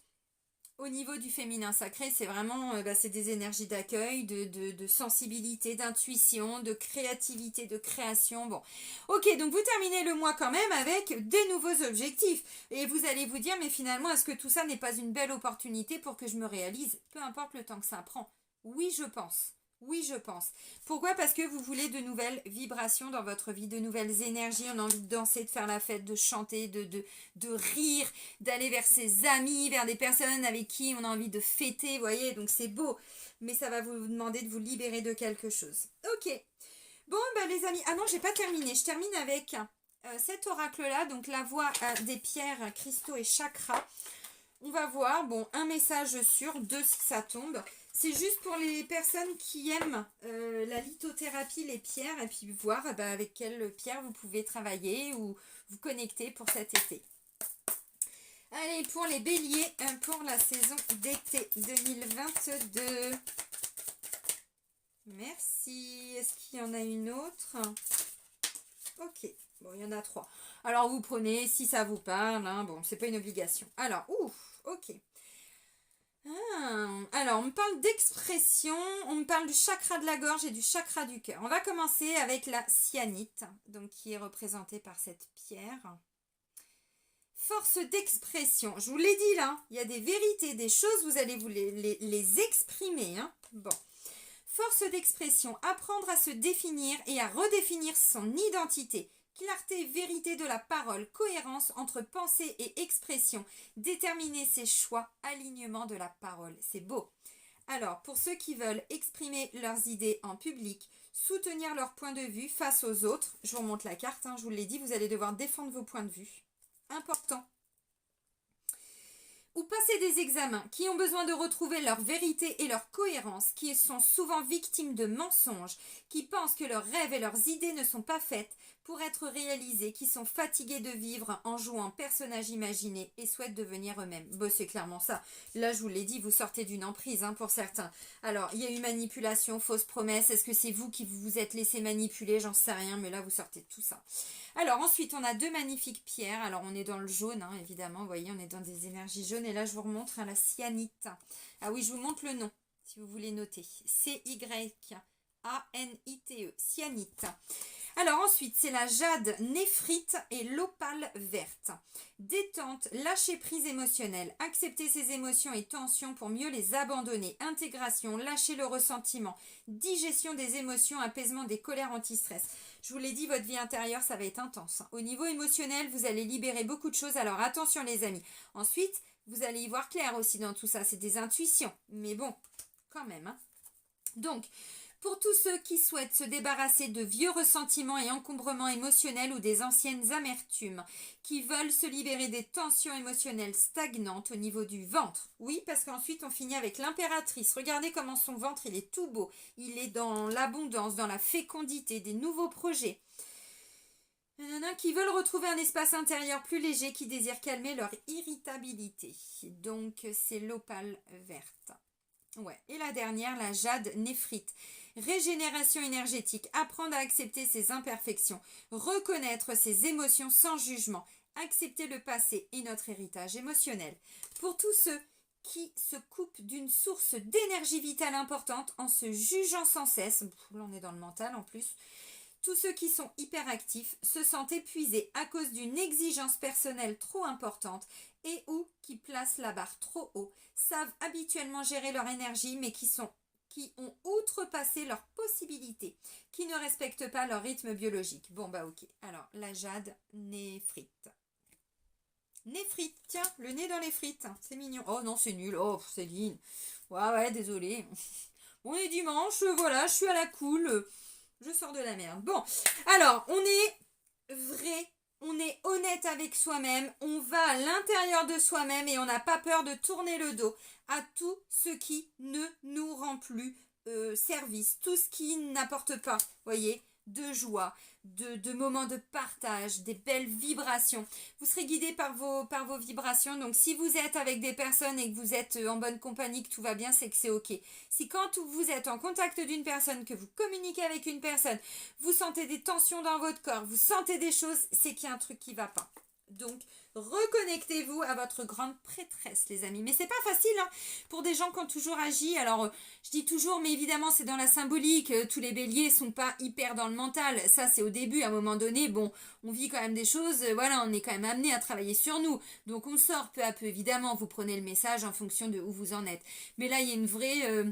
au niveau du féminin sacré, c'est vraiment c'est des énergies d'accueil, de sensibilité, d'intuition, de créativité, de création. Bon, ok, donc vous terminez le mois quand même avec des nouveaux objectifs. Et vous allez vous dire, mais finalement, est-ce que tout ça n'est pas une belle opportunité pour que je me réalise? Peu importe le temps que ça prend. Oui, je pense. Oui, je pense. Pourquoi? Parce que vous voulez de nouvelles vibrations dans votre vie, de nouvelles énergies. On a envie de danser, de faire la fête, de chanter, de rire, d'aller vers ses amis, vers des personnes avec qui on a envie de fêter, vous voyez. Donc c'est beau, mais ça va vous demander de vous libérer de quelque chose. Ok. Bon, les amis. Ah non, j'ai pas terminé. Je termine avec cet oracle-là, donc la voix des pierres, cristaux et chakras. On va voir, bon, un message sur deux si ça tombe. C'est juste pour les personnes qui aiment la lithothérapie, les pierres, et puis voir avec quelle pierre vous pouvez travailler ou vous connecter pour cet été. Allez, pour les béliers, pour la saison d'été 2022. Merci. Est-ce qu'il y en a une autre? Ok, bon, il y en a trois. Alors, vous prenez si ça vous parle, hein. Bon, c'est pas une obligation. Alors, ok. Alors, on me parle d'expression, on me parle du chakra de la gorge et du chakra du cœur. On va commencer avec la cyanite, donc qui est représentée par cette pierre. Force d'expression, je vous l'ai dit là, il y a des vérités, des choses, vous allez vous les exprimer, hein. Bon. Force d'expression, apprendre à se définir et à redéfinir son identité. Clarté, vérité de la parole, cohérence entre pensée et expression, déterminer ses choix, alignement de la parole. C'est beau. Alors, pour ceux qui veulent exprimer leurs idées en public, soutenir leur point de vue face aux autres, je vous remonte la carte, hein, je vous l'ai dit, vous allez devoir défendre vos points de vue. Important. Ou passer des examens, qui ont besoin de retrouver leur vérité et leur cohérence, qui sont souvent victimes de mensonges, qui pensent que leurs rêves et leurs idées ne sont pas faites pour être réalisés, qui sont fatigués de vivre en jouant personnages imaginés et souhaitent devenir eux-mêmes. Bon, c'est clairement ça. Là, je vous l'ai dit, vous sortez d'une emprise, hein, pour certains. Alors, il y a eu manipulation, fausse promesse. Est-ce que c'est vous qui vous êtes laissé manipuler? J'en sais rien, mais là, vous sortez de tout ça. Alors, ensuite, on a deux magnifiques pierres. Alors, on est dans le jaune, hein, évidemment. Vous voyez, on est dans des énergies jaunes. Et là, je vous remontre la cyanite. Ah oui, je vous montre le nom, si vous voulez noter. C-Y-A-N-I-T-E, cyanite. Alors ensuite, c'est la jade néphrite et l'opale verte. Détente, lâcher prise émotionnelle, accepter ses émotions et tensions pour mieux les abandonner. Intégration, lâcher le ressentiment, digestion des émotions, apaisement des colères anti-stress. Je vous l'ai dit, votre vie intérieure, ça va être intense. Au niveau émotionnel, vous allez libérer beaucoup de choses, alors attention les amis. Ensuite, vous allez y voir clair aussi dans tout ça, c'est des intuitions. Mais bon, quand même, hein. Donc, Pour tous ceux qui souhaitent se débarrasser de vieux ressentiments et encombrements émotionnels ou des anciennes amertumes, qui veulent se libérer des tensions émotionnelles stagnantes au niveau du ventre. Oui, parce qu'ensuite on finit avec l'impératrice. Regardez comment son ventre, il est tout beau. Il est dans l'abondance, dans la fécondité, des nouveaux projets. Qui veulent retrouver un espace intérieur plus léger, qui désirent calmer leur irritabilité. Donc c'est l'opale verte. Ouais. Et la dernière, la jade néphrite. Régénération énergétique, apprendre à accepter ses imperfections, reconnaître ses émotions sans jugement, accepter le passé et notre héritage émotionnel. Pour tous ceux qui se coupent d'une source d'énergie vitale importante en se jugeant sans cesse, là on est dans le mental en plus, tous ceux qui sont hyperactifs se sentent épuisés à cause d'une exigence personnelle trop importante et ou qui placent la barre trop haut, savent habituellement gérer leur énergie mais qui ont outrepassé leurs possibilités, qui ne respectent pas leur rythme biologique. Bon bah ok, alors la jade néphrite. Néphrite, tiens, le nez dans les frites, c'est mignon. Oh non, c'est nul, oh Céline. Ouais, désolé. On est dimanche, voilà, je suis à la cool. Je sors de la merde. Bon, alors, on est vrai, on est honnête avec soi-même, on va à l'intérieur de soi-même et on n'a pas peur de tourner le dos à tout ce qui ne nous rend plus service, tout ce qui n'apporte pas, voyez, de joie, de moments de partage, des belles vibrations. Vous serez guidé par vos vibrations. Donc si vous êtes avec des personnes et que vous êtes en bonne compagnie, que tout va bien, c'est que c'est ok. Si quand vous êtes en contact d'une personne, que vous communiquez avec une personne, vous sentez des tensions dans votre corps, vous sentez des choses, c'est qu'il y a un truc qui ne va pas. Donc, reconnectez-vous à votre grande prêtresse, les amis. Mais c'est pas facile, hein, pour des gens qui ont toujours agi. Alors, je dis toujours, mais évidemment, c'est dans la symbolique. Tous les béliers sont pas hyper dans le mental. Ça, c'est au début. À un moment donné, bon, on vit quand même des choses. Voilà, on est quand même amené à travailler sur nous. Donc, on sort peu à peu. Évidemment, vous prenez le message en fonction de où vous en êtes. Mais là, il y a une vraie...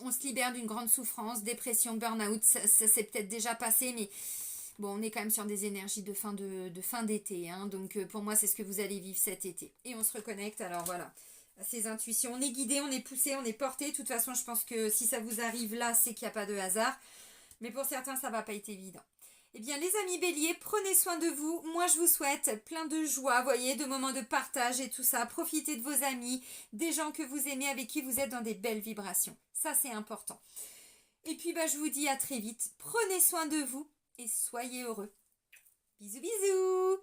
on se libère d'une grande souffrance, dépression, burn-out. Ça s'est peut-être déjà passé, mais... Bon, on est quand même sur des énergies de fin d'été, hein, donc pour moi, c'est ce que vous allez vivre cet été. Et on se reconnecte, alors voilà, à ces intuitions. On est guidé, on est poussé, on est porté. De toute façon, je pense que si ça vous arrive là, c'est qu'il n'y a pas de hasard. Mais pour certains, ça ne va pas être évident. Eh bien, les amis béliers, prenez soin de vous. Moi, je vous souhaite plein de joie, voyez, de moments de partage et tout ça. Profitez de vos amis, des gens que vous aimez, avec qui vous êtes dans des belles vibrations. Ça, c'est important. Et puis, je vous dis à très vite. Prenez soin de vous. Et soyez heureux. Bisous bisous.